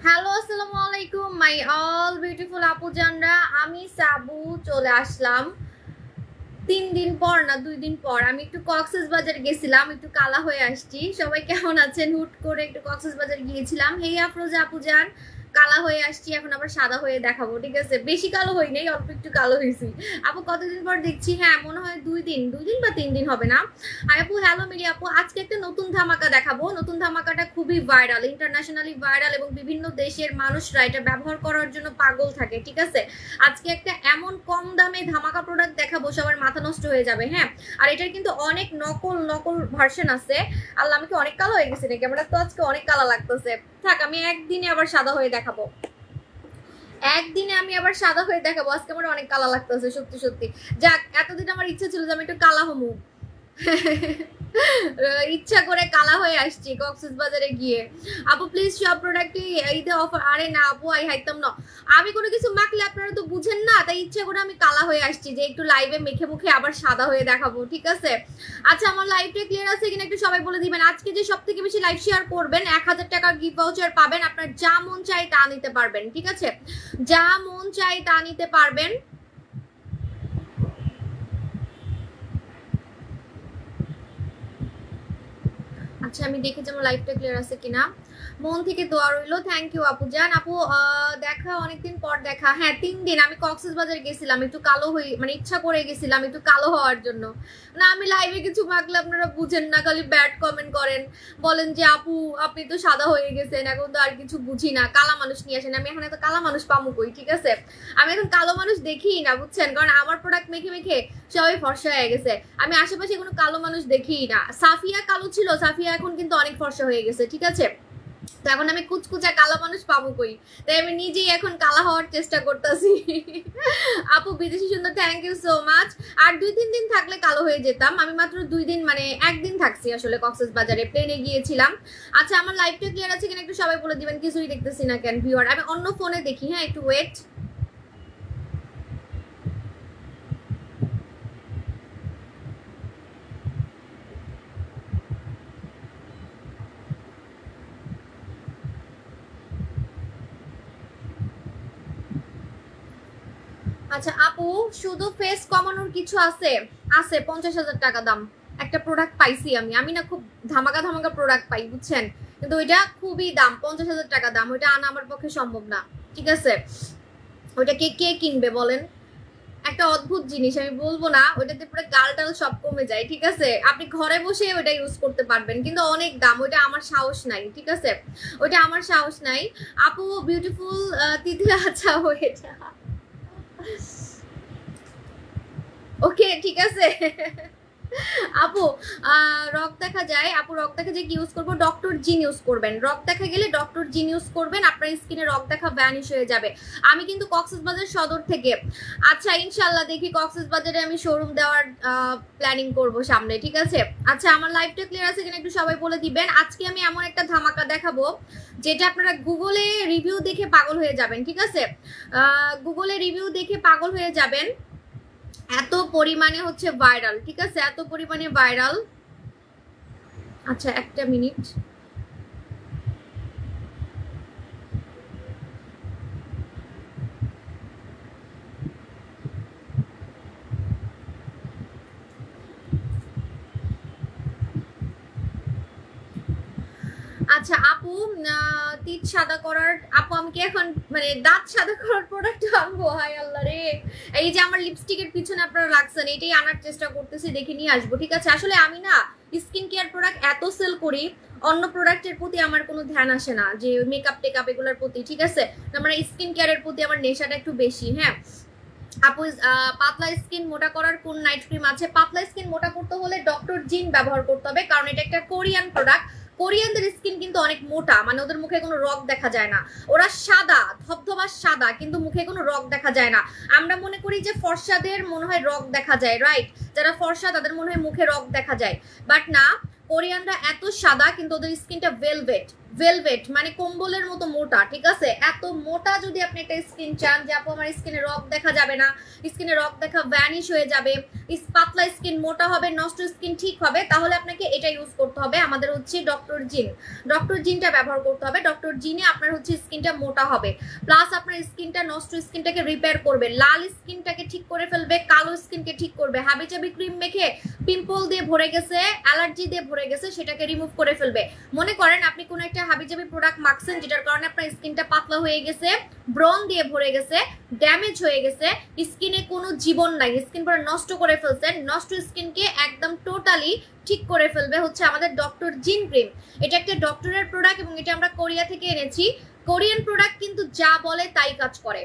Hello আসসালামু আলাইকুম my all beautiful আপু জানরা, আমি সাবু চলে আসলাম 3 দিন পর না 2 দিন পর। আমি একটু কক্সবাজার গেছিলাম, একটু কালা হয়ে আসছি। সবাই কেমন আছেন? হুট করে একটু কক্সবাজার গিয়েছিলাম। হেই আফরোজা আপু জান, কালা হয়ে আসছি, এখন আবার সাদা হয়ে দেখাবো, ঠিক আছে? বেশি কালো হই নাই, অল্প একটু কালো হয়েছি। আপু কতদিন পর দেখছি? হ্যাঁ মনে হয় 2 দিন বা 3 দিন হবে না। আর আপু হ্যালো মিলি আপু, আজকে একটা নতুন ধামাকা দেখাবো। নতুন ধামাকাটা খুবই ভাইরাল, ইন্টারন্যাশনালি ভাইরাল, এবং বিভিন্ন দেশের মানুষরা এটা ব্যবহার করার জন্য পাগল থাকে, ঠিক আছে? আজকে একটা এমন কম দামে ধামাকা প্রোডাক্ট দেখাবো, সবার মাথা নষ্ট হয়ে যাবে। হ্যাঁ, আর এটার কিন্তু অনেক নকল নকল ভার্সন আছে। আল্লাহ, আমি কি অনেক কালো হয়ে গেছি নাকি? আমার তো আজকে অনেক কালো লাগতেছে। থাক, আমি একদিনে আবার সাদা হয়ে দেখাবো। একদিনে আমি আবার সাদা হয়ে দেখাবো। আজকে আমার অনেক কালা লাগতেছে, সত্যি সত্যি। যাক, এতদিন আমার ইচ্ছা ছিল যে আমি একটু কালা হমু। ইচ্ছা করে কালা হয়ে আসছি কক্সবাজারে গিয়ে। আপু প্লিজ সব প্রোডাক্টই ঈদে অফার। আরে না আপু, আই হাইতাম না। আমি কোনো কিছু মাখলে আপনারা তো বুঝেন না, তাই ইচ্ছা করে আমি কালা হয়ে আসছি যে একটু লাইভে মেখে মুখে আবার সাদা হয়ে দেখাবো, ঠিক আছে? আচ্ছা, আমার লাইভটা ক্লিয়ার আছে কিনা একটু সবাই বলে দিবেন। আজকে যে সব থেকে বেশি লাইভ শেয়ার করবেন 1000 টাকা গিফট ভাউচার পাবেন। আপনার যা মন চাই তা নিতে পারবেন, ঠিক আছে? যা মন চাই তা নিতে পারবেন। আচ্ছা, আমি দেখে যেমন লাইভটা ক্লিয়ার আছে কিনা। মন থেকে দোয়া রইলো, থ্যাংক ইউ আপু জান। আপু দেখা অনেকদিন পর দেখা। হ্যাঁ 3 দিন আমি কক্সবাজার গেছিলাম, একটু কালো হই, মানে ইচ্ছা করে গেছিলাম একটু কালো হওয়ার জন্য। না আমি লাইভে কিছু মাখলে আপনারা বুঝেন না, খালি ব্যাড কমেন্ট করেন, বলেন যে আপু আপনি তো সাদা হয়ে গেছেন, এখন তো আর কিছু বুঝি না, কালা মানুষ নিয়ে আসেন। আমি এখন এত কালা মানুষ পামু কই, ঠিক আছে? আমি এখন কালো মানুষ দেখিই না, বুঝছেন? কারণ আমার প্রোডাক্ট মেখে মেখে সবাই ফর্সা হয়ে গেছে। আমি আশেপাশে কোনো কালো মানুষ দেখিই না। সাফিয়া কালো ছিল, সাফিয়া এখন কিন্তু অনেক ফর্সা হয়ে গেছে, ঠিক আছে? তো এখন আমি কুচকুচা কালো মানুষ পাবো কই, তাই আমি নিজেই এখন কালা হওয়ার চেষ্টা করতেছি। আপু বিদেশি সুন্দর, থ্যাংক ইউ সো মাচ। আর 2-3 দিন থাকলে কালো হয়ে যেতাম। আমি মাত্র 2 দিন, মানে একদিন থাকছি আসলে কক্সবাজারে, প্লেনে গিয়েছিলাম। আচ্ছা, আমার লাইভটা ক্লিয়ার আছে কিনা একটু সবাই বলে দিবেন। কিছুই দেখতেছি না কেন ভিউয়ার? আমি অন্য ফোনে দেখি। হ্যাঁ একটু ওয়েট। আচ্ছা আপু, শুধু ফেস কমানোর কিছু আছে? আছে, 50,000 টাকা দাম একটা প্রোডাক্ট পাইছি আমি। আমি না খুব ধামাকা ধামাকা প্রোডাক্ট পাই, বুঝছেন? কিন্তু ওইটা খুবই দাম, 50,000 টাকা দাম। ওইটা আনা আমার পক্ষে সম্ভব না, ঠিক আছে? ওইটা কে কে কিনবে বলেন? একটা অদ্ভুত জিনিস, আমি বলবো না। ওইটাতে পুরো গাল টাল সব কমে যায়, ঠিক আছে? আপনি ঘরে বসে ওইটা ইউজ করতে পারবেন, কিন্তু অনেক দাম। ওইটা আমার সাহস নাই, ঠিক আছে? ওইটা আমার সাহস নাই। আপু বিউটিফুল তিথি, আচ্ছা ওইটা ওকে, ঠিক আছে। আপু রক দেখা যায়, আপু রক দেখা যায় কি ইউজ করবো? ডক্টর জিন ইউজ করবেন। রক দেখা গেলে ডক্টর জিন ইউজ করবেন, আপনার স্কিনে রক দেখা ভ্যানিশ হয়ে যাবে। আমি কিন্তু কক্সবাজার সদর থেকে। আচ্ছা ইনশাল্লাহ দেখি কক্সবাজারে আমি শোরুম দেওয়ার প্ল্যানিং করব সামনে, ঠিক আছে? আচ্ছা, আমার লাইভটা ক্লিয়ার আছে কিনা একটু সবাই বলে দিবেন। আজকে আমি এমন একটা ধামাকা দেখাবো যেটা আপনারা গুগলে রিভিউ দেখে পাগল হয়ে যাবেন, ঠিক আছে? গুগলে রিভিউ দেখে পাগল হয়ে যাবেন, এত পরিমাণে হচ্ছে ভাইরাল, ঠিক আছে? এত পরিমাণে ভাইরাল। আচ্ছা একটা মিনিট। আচ্ছা আপু, তিত সাদা করার, আপু আমি কি এখন মানে দাঁত সাদা করার প্রোডাক্ট আনবো? হাই আল্লাহ রে। এই যে আমার লিপস্টিকের পিছনে আপনারা লাগছেন, এটাই আনার চেষ্টা করতেছি, দেখে নিয়ে আসবো, ঠিক আছে? আসলে আমি না স্কিন কেয়ার প্রোডাক্ট এত সেল করি, অন্য প্রোডাক্টের প্রতি আমার কোনো ধ্যান আসে না, যে মেকআপ টেকআপ এগুলোর প্রতি, ঠিক আছে? আমার স্কিন কেয়ারের প্রতি আমার নেশাটা একটু বেশি। হ্যাঁ আপু, পাতলা স্কিন মোটা করার কোন নাইট ক্রিম আছে? পাতলা স্কিন মোটা করতে হলে ডক্টর জিন ব্যবহার করতে হবে, কারণ এটা একটা কোরিয়ান প্রোডাক্ট। কোরিয়ানদের স্কিন কিন্তু অনেক মোটা, মানে ওদের মুখে কোনো রগ দেখা যায় না। ওরা সাদা, ধবধবা সাদা, কিন্তু মুখে কোনো রগ দেখা যায় না। আমরা মনে করি যে ফর্সাদের মনে হয় রগ দেখা যায়, রাইট? যারা ফর্সা তাদের মনে হয় মুখে রগ দেখা যায়, বাট না। কোরিয়ানরা এত সাদা কিন্তু ওদের স্কিনটা ভেলভেট, ভেলভেট মানে কম্বলের মতো মোটা, ঠিক আছে? এত মোটা যদি আপনি একটা স্কিন চান যে আপু আমার স্কিনে রক দেখা যাবে না, স্কিনে রক দেখা ভ্যানিশ হয়ে যাবে, পাতলা স্কিন মোটা হবে, নষ্ট স্কিন ঠিক হবে, তাহলে আপনাকে এটা ইউজ করতে হবে। আমাদের হচ্ছে ডক্টর জিনটা ব্যবহার করতে হবে। ডক্টর জিনে আপনার হচ্ছে স্কিনটা মোটা হবে, প্লাস আপনার স্কিনটা নষ্ট স্কিনটাকে রিপেয়ার করবে, লাল স্কিনটাকে ঠিক করে ফেলবে, কালো স্কিনকে ঠিক করবে, হাবিজাবি ক্রিম মেখে পিম্পল দিয়ে ভরে গেছে, অ্যালার্জি দিয়ে ভরে গেছে, সেটাকে রিমুভ করে ফেলবে। মনে করেন আপনি কোনো একটা হাবিজাবি প্রোডাক্ট মাখছেন যেটার কারণে আপনার স্কিনটা পাতলা হয়ে গেছে, ব্রন দিয়ে ভরে গেছে, ড্যামেজ হয়ে গেছে, স্কিনে কোনো জীবন নাই, স্কিন পুরো নষ্ট করে ফেলছেন, নষ্ট স্কিনকে একদম টোটালি ঠিক করে ফেলবে হচ্ছে আমাদের ডক্টর জিন ক্রিম। এটা একটা ডক্টরের প্রোডাক্ট এবং এটা আমরা কোরিয়া থেকে এনেছি। কোরিয়ান প্রোডাক্ট কিন্তু যা বলে তাই কাজ করে,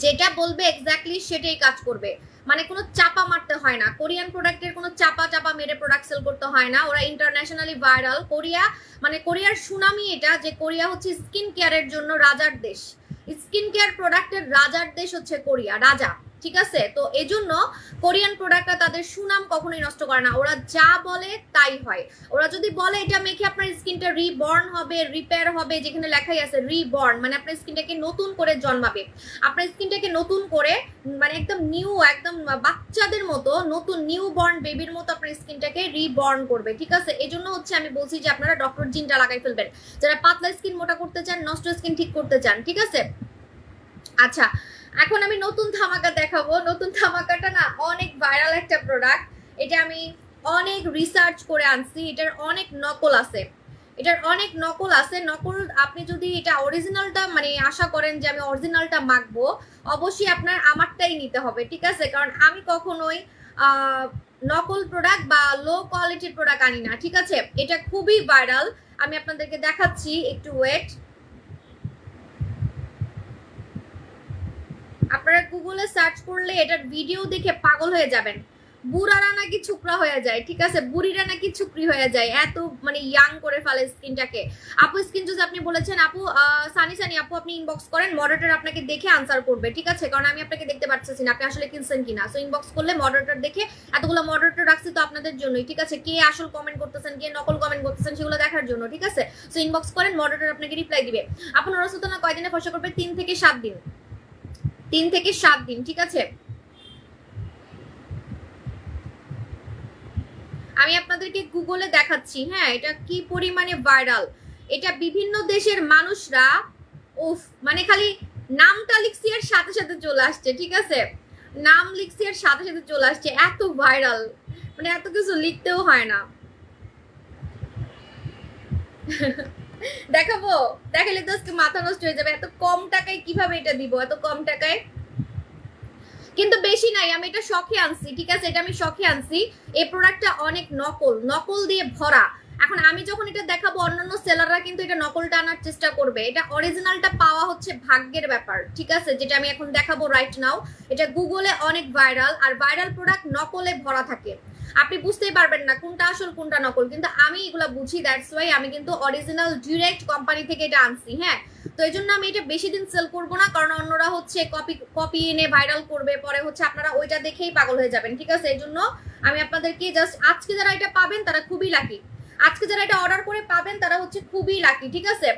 যেটা বলবে এক্স্যাক্টলি সেটাই কাজ করবে, মানে কোনো চাপা মারতে হয় না। কোরিয়ান প্রোডাক্টের কোনো চাপা মেরে প্রোডাক্ট সেল করতে হয় না। ওরা ইন্টারন্যাশনালি ভাইরাল। কোরিয়া মানে কোরিয়ার সুনামি এটা যে কোরিয়া হচ্ছে স্কিন কেয়ারের জন্য রাজার দেশ, স্কিন কেয়ার প্রোডাক্টের রাজার দেশ হচ্ছে কোরিয়া, রাজা, ঠিক আছে? তো এজন্য কোরিয়ান প্রোডাক্টটা তাদের সুনাম কখনোই নষ্ট করে না, ওরা যা বলে তাই হয়। ওরা যদি বলে এটা মেখে আপনার স্কিনটা রিবর্ন হবে, রিপেয়ার হবে, যেখানে লেখাই আছে রিবর্ন মানে আপনার স্কিনটাকে নতুন করে জন্মাবে, আপনার স্কিনটাকে নতুন করে মানে একদম নিউ, একদম বাচ্চাদের মতো নতুন নিউ বর্ন বেবির মতো আপনার স্কিনটাকে রিবর্ন করবে, ঠিক আছে? এজন্য হচ্ছে আমি বলছি যে আপনারা ডক্টর জিনটা লাগাই ফেলবেন যারা পাতলা স্কিন মোটা করতে চান, নষ্ট স্কিন ঠিক করতে চান, ঠিক আছে? আচ্ছা, এখন আমি নতুন ধামাকা দেখাবো। নতুন ধামাকাটা না অনেক ভাইরাল একটা প্রোডাক্ট, এটা আমি অনেক রিসার্চ করে আনছি, এটার অনেক নকল আছে, নকল আপনি যদি এটা অরিজিনালটা মানে আশা করেন যে আমি অরিজিনালটা মাখবো, অবশ্যই আপনার আমারটাই নিতে হবে, ঠিক আছে? কারণ আমি কখনোই নকল প্রোডাক্ট বা লো কোয়ালিটির প্রোডাক্ট আনি না, ঠিক আছে? এটা খুবই ভাইরাল, আমি আপনাদেরকে দেখাচ্ছি, একটু ওয়েট। আপনারা গুগলে সার্চ করলে এটার ভিডিও দেখে পাগল হয়ে যাবেন। বুড়ারা নাকি ছুকরা হয়ে যায়, ঠিক আছে? বুড়িরা নাকি ছুকরি হয়ে যায়, এত মানে ইয়াং করে ফেলে স্কিনটাকে। আপু স্কিন যদি আপনি বলেছেন আপু সানি আপু আপনি ইনবক্স করেন, মডারেটর আপনাকে দেখে আনসার করবে, ঠিক আছে? কারণ আমি আপনাকে দেখতে পাচ্ছি না আপনি আসলে কিনছেন কিনা। সো ইনবক্স করলে মডারেটর দেখে, এতগুলো মডারেটর রাখছি তো আপনাদের জন্যই, ঠিক আছে? কে আসল কমেন্ট করতেছেন, কে নকল কমেন্ট করতেছেন সেগুলো দেখার জন্য, ঠিক আছে? সো ইনবক্স করেন, মডারেটর আপনাকে রিপ্লাই দিবে। আপনার রসুতনা কয়দিনে ফসা করবে? 3 থেকে 7 দিন, 3 থেকে 7 দিন, ঠিক আছে? আমি আপনাদেরকে গুগলে দেখাচ্ছি, হ্যাঁ, এটা কি পরিমাণে ভাইরাল। এটা বিভিন্ন দেশের মানুষরা উফ মানে খালি নামটা লিখছি এর সাথে সাথে চলে আসছে, ঠিক আছে? নাম লিখছি এর সাথে সাথে চলে আসছে, এত ভাইরাল, মানে এত কিছু লিখতেও হয় না। দেখাবো, দেখালে তো আজকে মাথা নষ্ট হয়ে যাবে। এত কম টাকায় কিভাবে এটা দিব, এত কম টাকায়? কিন্তু বেশি নাই, আমি এটা শখে আনছি, ঠিক আছে? এটা আমি শখে আনছি। এই প্রোডাক্টটা অনেক নকল দিয়ে ভরা। এখন আমি যখন এটা দেখাবো অন্যান্য সেলাররা কিন্তু এটা নকলটা আনার চেষ্টা করবে, এটা অরিজিনালটা পাওয়া হচ্ছে ভাগ্যের ব্যাপার, ঠিক আছে? যেটা আমি এখন দেখাবো রাইট নাও, এটা গুগলে অনেক ভাইরাল, আর ভাইরাল প্রোডাক্ট নকলে ভরা থাকে, আপনি বুঝতেই পারবেন না কোনটা আসল কোনটা নকল, কিন্তু আমি এগুলো বুঝি, দ্যাটস ওয়াই আমি কিন্তু অরিজিনাল ডিরেক্ট কোম্পানি থেকে এটা আনছি, হ্যাঁ? তো এই জন্য আমি এটা বেশি দিন সেল করবো না, কারণ অন্যরা হচ্ছে কপি এনে ভাইরাল করবে, পরে হচ্ছে আপনারা ওইটা দেখেই পাগল হয়ে যাবেন, ঠিক আছে? এই জন্য আমি আপনাদেরকে জাস্ট আজকে যারা এটা পাবেন তারা খুবই লাকি, আজকে যারা এটা অর্ডার করে পাবেন তারা হচ্ছে খুবই লাকি, ঠিক আছে?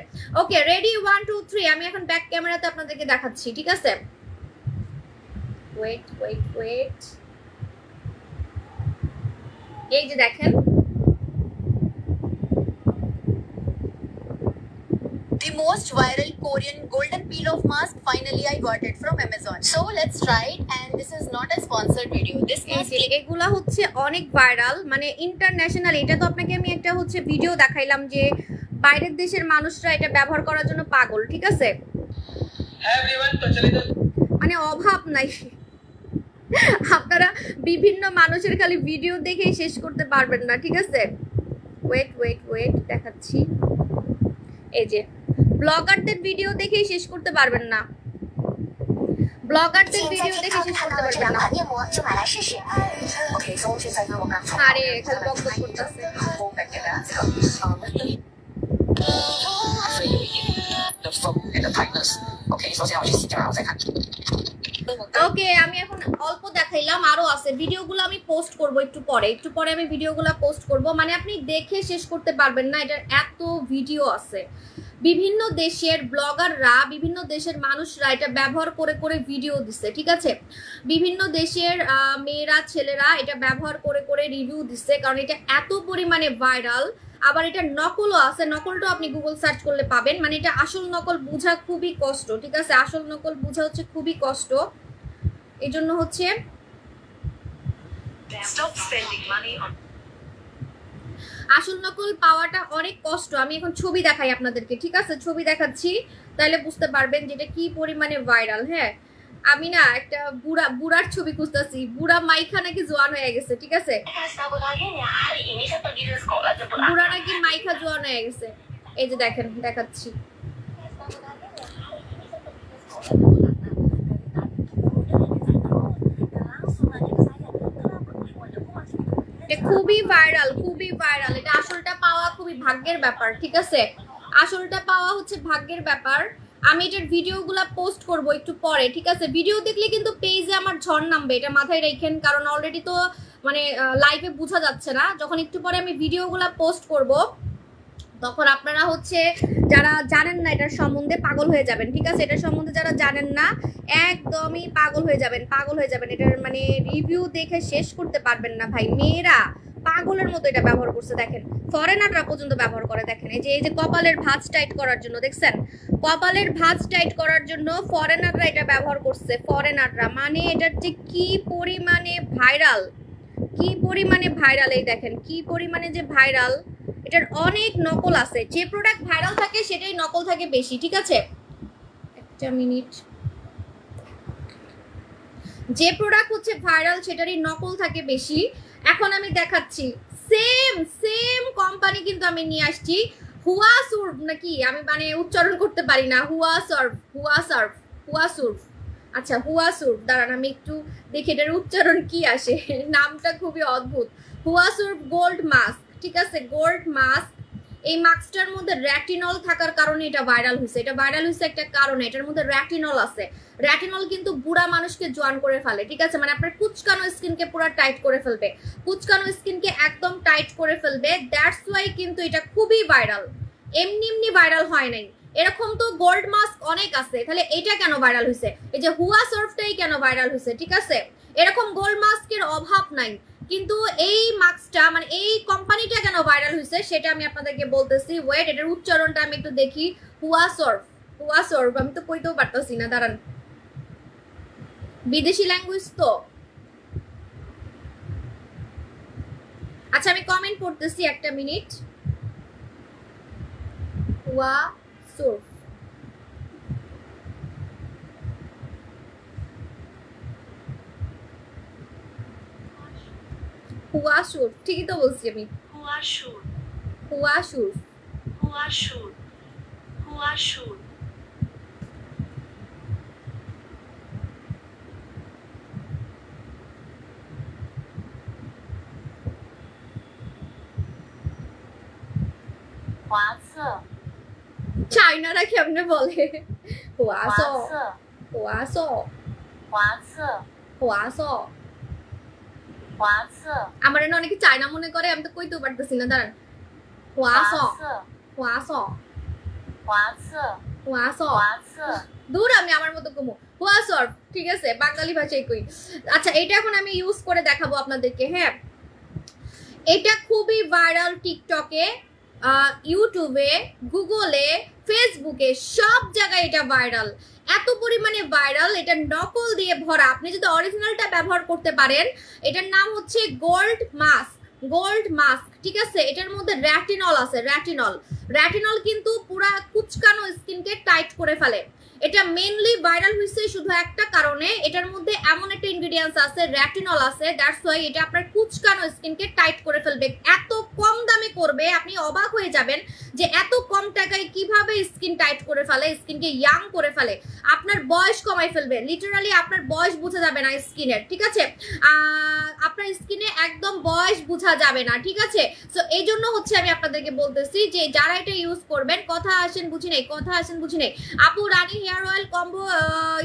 ওকে, রেডি 1 2 3 আমি এখন ব্যাক ক্যামেরাতে আপনাদেরকে দেখাচ্ছি, ঠিক আছে? ওয়েট, এই যে দেখেন, the most viral Korean golden peel off mask. Finally I got it from Amazon, so let's try it. And this is not a sponsored video. This mask এগুলা হচ্ছে অনেক ভাইরাল, মানে ইন্টারন্যাশনাল। এটা তো আপনাকে আমি একটা হচ্ছে ভিডিও দেখাইলাম যে বাইরের দেশের মানুষরা এটা ব্যবহার করার জন্য পাগল, ঠিক আছে? মানে অভাব নাই, আপনারা বিভিন্ন মানুষের খালি ভিডিও দেখেই শেষ করতে পারবেন না, ঠিক আছে? ওয়েট দেখাচ্ছি, এই যে ব্লগারদের ভিডিও দেখেই শেষ করতে পারবেন না, ব্লগারদের ভিডিও দেখে শেষ করতে পারবেন না। আরে খালি বকবক করতেছে। ওকে, আমি এখন অল্প দেখাইলাম, আরো আছে ভিডিওগুলো আমি পোস্ট করব একটু পরে আমি ভিডিওগুলো পোস্ট করব। মানে আপনি দেখে শেষ করতে পারবেন না, এটার এত ভিডিও আছে। বিভিন্ন দেশের ব্লগাররা, বিভিন্ন দেশের মানুষরা এটা ব্যবহার করে করে ভিডিও দিচ্ছে, ঠিক আছে? বিভিন্ন দেশের মেয়েরা, ছেলেরা এটা ব্যবহার করে করে রিভিউ দিচ্ছে, কারণ এটা এত পরিমাণে ভাইরাল। আবার এটা নকলও আছে, নকলটাও আপনি গুগল সার্চ করলে পাবেন। মানে এটা আসল নকল বোঝা খুবই কষ্ট, ঠিক আছে? আসল নকল বোঝা হচ্ছে খুবই কষ্ট, এই জন্য হচ্ছে আসল নকল পাওয়াটা অনেক কষ্ট। আমি এখন ছবি দেখাই আপনাদেরকে, ঠিক আছে? ছবি দেখাচ্ছি, তাহলে বুঝতে পারবেন যেটা কি পরিমাণে ভাইরাল। হ্যাঁ, আমি না একটা বুড়ার ছবি খুঁজতেছি, বুড়া মাইখা নাকি জোয়ান হয়ে গেছে, ঠিক আছে? বুড়া নাকি মাইখা জোয়ান হয়ে গেছে, এই যে দেখেন, দেখাচ্ছি। খুবই ভাইরাল, খুবই ভাইরাল। এটা আসলটা পাওয়া খুবই ভাগ্যের ব্যাপার, ঠিক আছে? আসলটা পাওয়া হচ্ছে ভাগ্যের ব্যাপার। আমি এটার ভিডিওগুলো পোস্ট করব একটু পরে, ঠিক আছে? ভিডিও দেখলে কিন্তু পেজে আমার ঝড় নামবে, এটা মাথায় রাখেন, কারণ অলরেডি তো মানে লাইভে বোঝা যাচ্ছে না। যখন একটু পরে আমি ভিডিওগুলো পোস্ট করব, তখন আপনারা হচ্ছে যারা জানেন না এটার সম্বন্ধে পাগল হয়ে যাবেন, ঠিক আছে? এটার সম্বন্ধে যারা জানেন না একদমই পাগল হয়ে যাবেন, পাগল হয়ে যাবেন। এটার মানে রিভিউ দেখে শেষ করতে পারবেন না ভাই। মেয়েরা পাগলের মতো এটা ব্যবহার করছে, দেখেন। ফরেনাররা পর্যন্ত ব্যবহার করে, দেখেন। এই যে কপালের ভাঁজ টাইট করার জন্য, দেখছেন? কপালের ভাঁজ টাইট করার জন্য ফরেনাররা এটা ব্যবহার করছে, ফরেনাররা। মানে এটার যে কি পরিমাণে ভাইরাল, কি পরিমাণে ভাইরাল, এই দেখেন কি পরিমাণে যে ভাইরাল। এটার অনেক নকল আছে, যে প্রোডাক্ট ভাইরাল থাকে সেটাই নকল থাকে বেশি, ঠিক আছে? একটা মিনিট। যে প্রোডাক্ট হচ্ছে ভাইরাল সেটারই নকল থাকে বেশি। এখন আমি দেখাচ্ছি সেম কোম্পানি, কিন্তু আমি নিয়ে আসছি হুয়া সুর্ভ, নাকি আমি মানে উচ্চারণ করতে পারি না, হুয়া সুর্ভ। আচ্ছা, হুয়া সুর্ভ, দাঁড়ান আমি একটু দেখি এটার উচ্চারণ কি আসে। নামটা খুবই অদ্ভুত, হুয়া সুর্ভ গোল্ড মাস্ক, ঠিক আছে? Gold mask. এই মাস্কটার মধ্যে রেটিনল থাকার কারণে এটা ভাইরাল হয়েছে। এটা ভাইরাল হয়েছে একটা কারণে, এটার মধ্যে রেটিনল আছে। রেটিনল কিন্তু বুড়া মানুষকে জোয়ান করে ফেলে, ঠিক আছে? মানে আপনার কুচকানো স্কিনকে পুরো টাইট করে ফেলবে, কুচকানো স্কিনকে একদম টাইট করে ফেলবে। দ্যাটস ওয়াই কিন্তু এটা খুবই ভাইরাল, এমনি এমনি ভাইরাল হয় নাই। এরকম তো গোল্ড মাস্ক অনেক আছে, তাহলে এটা কেন ভাইরাল হয়েছে? এই যে হুয়া সার্ফটাই কেন ভাইরাল হয়েছে, ঠিক আছে? এরকম গোল্ড মাস্কের অভাব নাই, কিন্তু এই মাস্কটা মানে এই কোম্পানিটা কেন ভাইরাল হয়েছে সেটা আমি আপনাদেরকে বলতেছি। ওয়েট, এটার উচ্চারণটা আমি একটু দেখি। হুয়া সার্ফ, আমি তো কইতেও পারতেছি না, দাঁড়ান। বিদেশি ল্যাঙ্গুয়েজ তো। আচ্ছা, আমি কমেন্ট পড়তেছি, একটা মিনিট। হুয়া সার্ফ, হুয়া সার্ফ, ঠিকই তো বলছি আমি। হুয়া সার্ফ। চাইনারা কেমনে বলে? আমার না অনেকে চায়না মনে করে, আমি তো কইতেও পারতেছি না, দাঁড়ান। দূর, আমি আমার মতো কমু। হুয়া সার্ফ, ঠিক আছে? বাঙালি ভাষায় কই। আচ্ছা, এটা এখন আমি ইউজ করে দেখাবো আপনাদেরকে। হ্যাঁ, এটা খুবই ভাইরাল টিকটকে, ইউটিউবে, গুগলে, ফেসবুকে, সব জায়গায় এটা ভাইরাল। এত পরিমাণে ভাইরাল, এটা নকল দিয়ে ভরা। আপনি যদি অরিজিনালটা ব্যবহার করতে পারেন, এটার নাম হচ্ছে গোল্ড মাস্ক, ঠিক আছে? এটার মধ্যে রেটিনল আছে, রেটিনল কিন্তু পুরা কুচকানো স্কিনকে টাইট করে ফেলে। এটা মেইনলি ভাইরাল হইছে শুধু একটা কারণে, এটার মধ্যে এমন একটা ইনগ্রেডিয়েন্টস আছে, রেটিনল আছে। দ্যাটস ওয়াই এটা আপনার কুচকানো স্কিনকে টাইট করে ফেলবে। এত কম দামে করবে, আপনি অবাক হয়ে যাবেন যে এত কম টাকায় কিভাবে স্কিন টাইট করে ফেলে, স্কিনকে ইয়াং করে ফেলে, আপনার বয়স কমাই ফেলবে, লিটারালি আপনার বয়স বোঝা যাবে না স্কিনের, ঠিক আছে? আপনার স্কিনে একদম বয়স বোঝা যাবে না, ঠিক আছে? সো এই জন্য হচ্ছে আমি আপনাদেরকে বলতেছি যে যারা এটা ইউজ করবেন, কথা আসেন বুঝি নেই, কথা আসেন বুঝি নেই। আপু রানী হেয়ার অয়েল কম্বো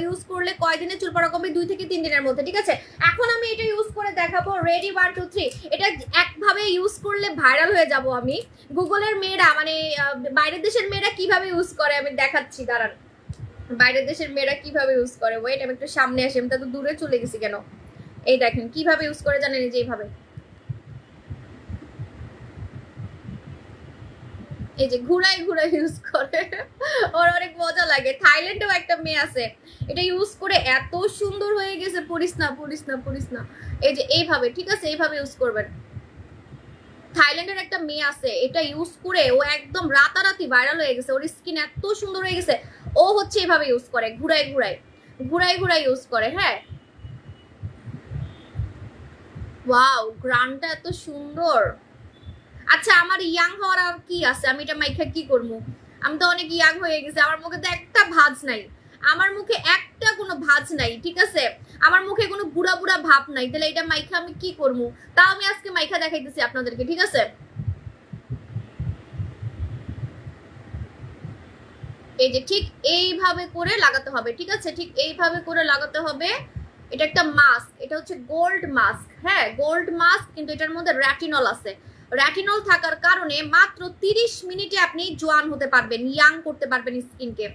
ইউজ করলে কয়দিনে চুল পড়া কমবে? 2 থেকে 3 দিনের মধ্যে, ঠিক আছে? এখন আমি এটা ইউজ করে দেখাবো। রেডি 1 2 3। এটা একভাবে ইউজ করলে ভাইরাল হয়ে যাব আমি। গুগলের মেয়েরা মানে বাইরের দেশের মেয়েরা কিভাবে ইউজ করে আমি দেখাচ্ছি, দাঁড়ান। বাইরের দেশের মেয়েরা কিভাবে ইউজ করে, ওয়েট আমি একটু সামনে আসি, আমি তো দূরে চলে গেছি কেন। এই দেখেন কিভাবে ইউজ করে, জানেন? যে এইভাবে, এই যে ঘুরাই ঘুরাই ইউজ করে, ওর অনেক মজা লাগে। থাইল্যান্ডেও একটা মেয়ে আছে, এটা ইউজ করে এত সুন্দর হয়ে গেছে, পড়িস না পড়িস না পড়িস না। এই যে এইভাবে, ঠিক আছে? এইভাবে ইউজ করবেন। থাইল্যান্ডের একটা মেয়ে আছে, এটা ইউজ করে ও একদম রাতারাতি ভাইরাল হয়ে গেছে, ওর স্কিন এত সুন্দর হয়ে গেছে। ও হচ্ছে এইভাবে ইউজ করে, ঘুরাই ঘুরাই ঘুরাই ঘুরাই ইউজ করে। হ্যাঁ, ওয়াও, গ্রানটা এত সুন্দর। আচ্ছা, আমার ইয়াং হওয়ার আর কি আছে? আমি এটা মাইখা কি করবো? আমি তো অনেক ইয়াং হয়ে গেছি, আমার মুখে তো একটা ভাঁজ নাই, আমার মুখে একটা কোনো ভাঁজ নাই, ঠিক আছে? আমার মুখে কোনো বুড়া বুড়া ভাব নাই, তাহলে এটা মাইখা আমি কি করবো? তাও আমি আজকে মাইখা দেখাইতেছি আপনাদেরকে, ঠিক আছে? এই যে ঠিক এইভাবে করে লাগাতে হবে, ঠিক আছে? ঠিক এইভাবে করে লাগাতে হবে। এটা একটা মাস্ক, এটা হচ্ছে গোল্ড মাস্ক। হ্যাঁ, গোল্ড মাস্ক, কিন্তু এটার মধ্যে রেটিনল আছে। রেটিনল থাকার কারণে মাত্র 30 মিনিটে আপনি জোয়ান হতে পারবেন, ইয়াং করতে পারবেন স্কিনকে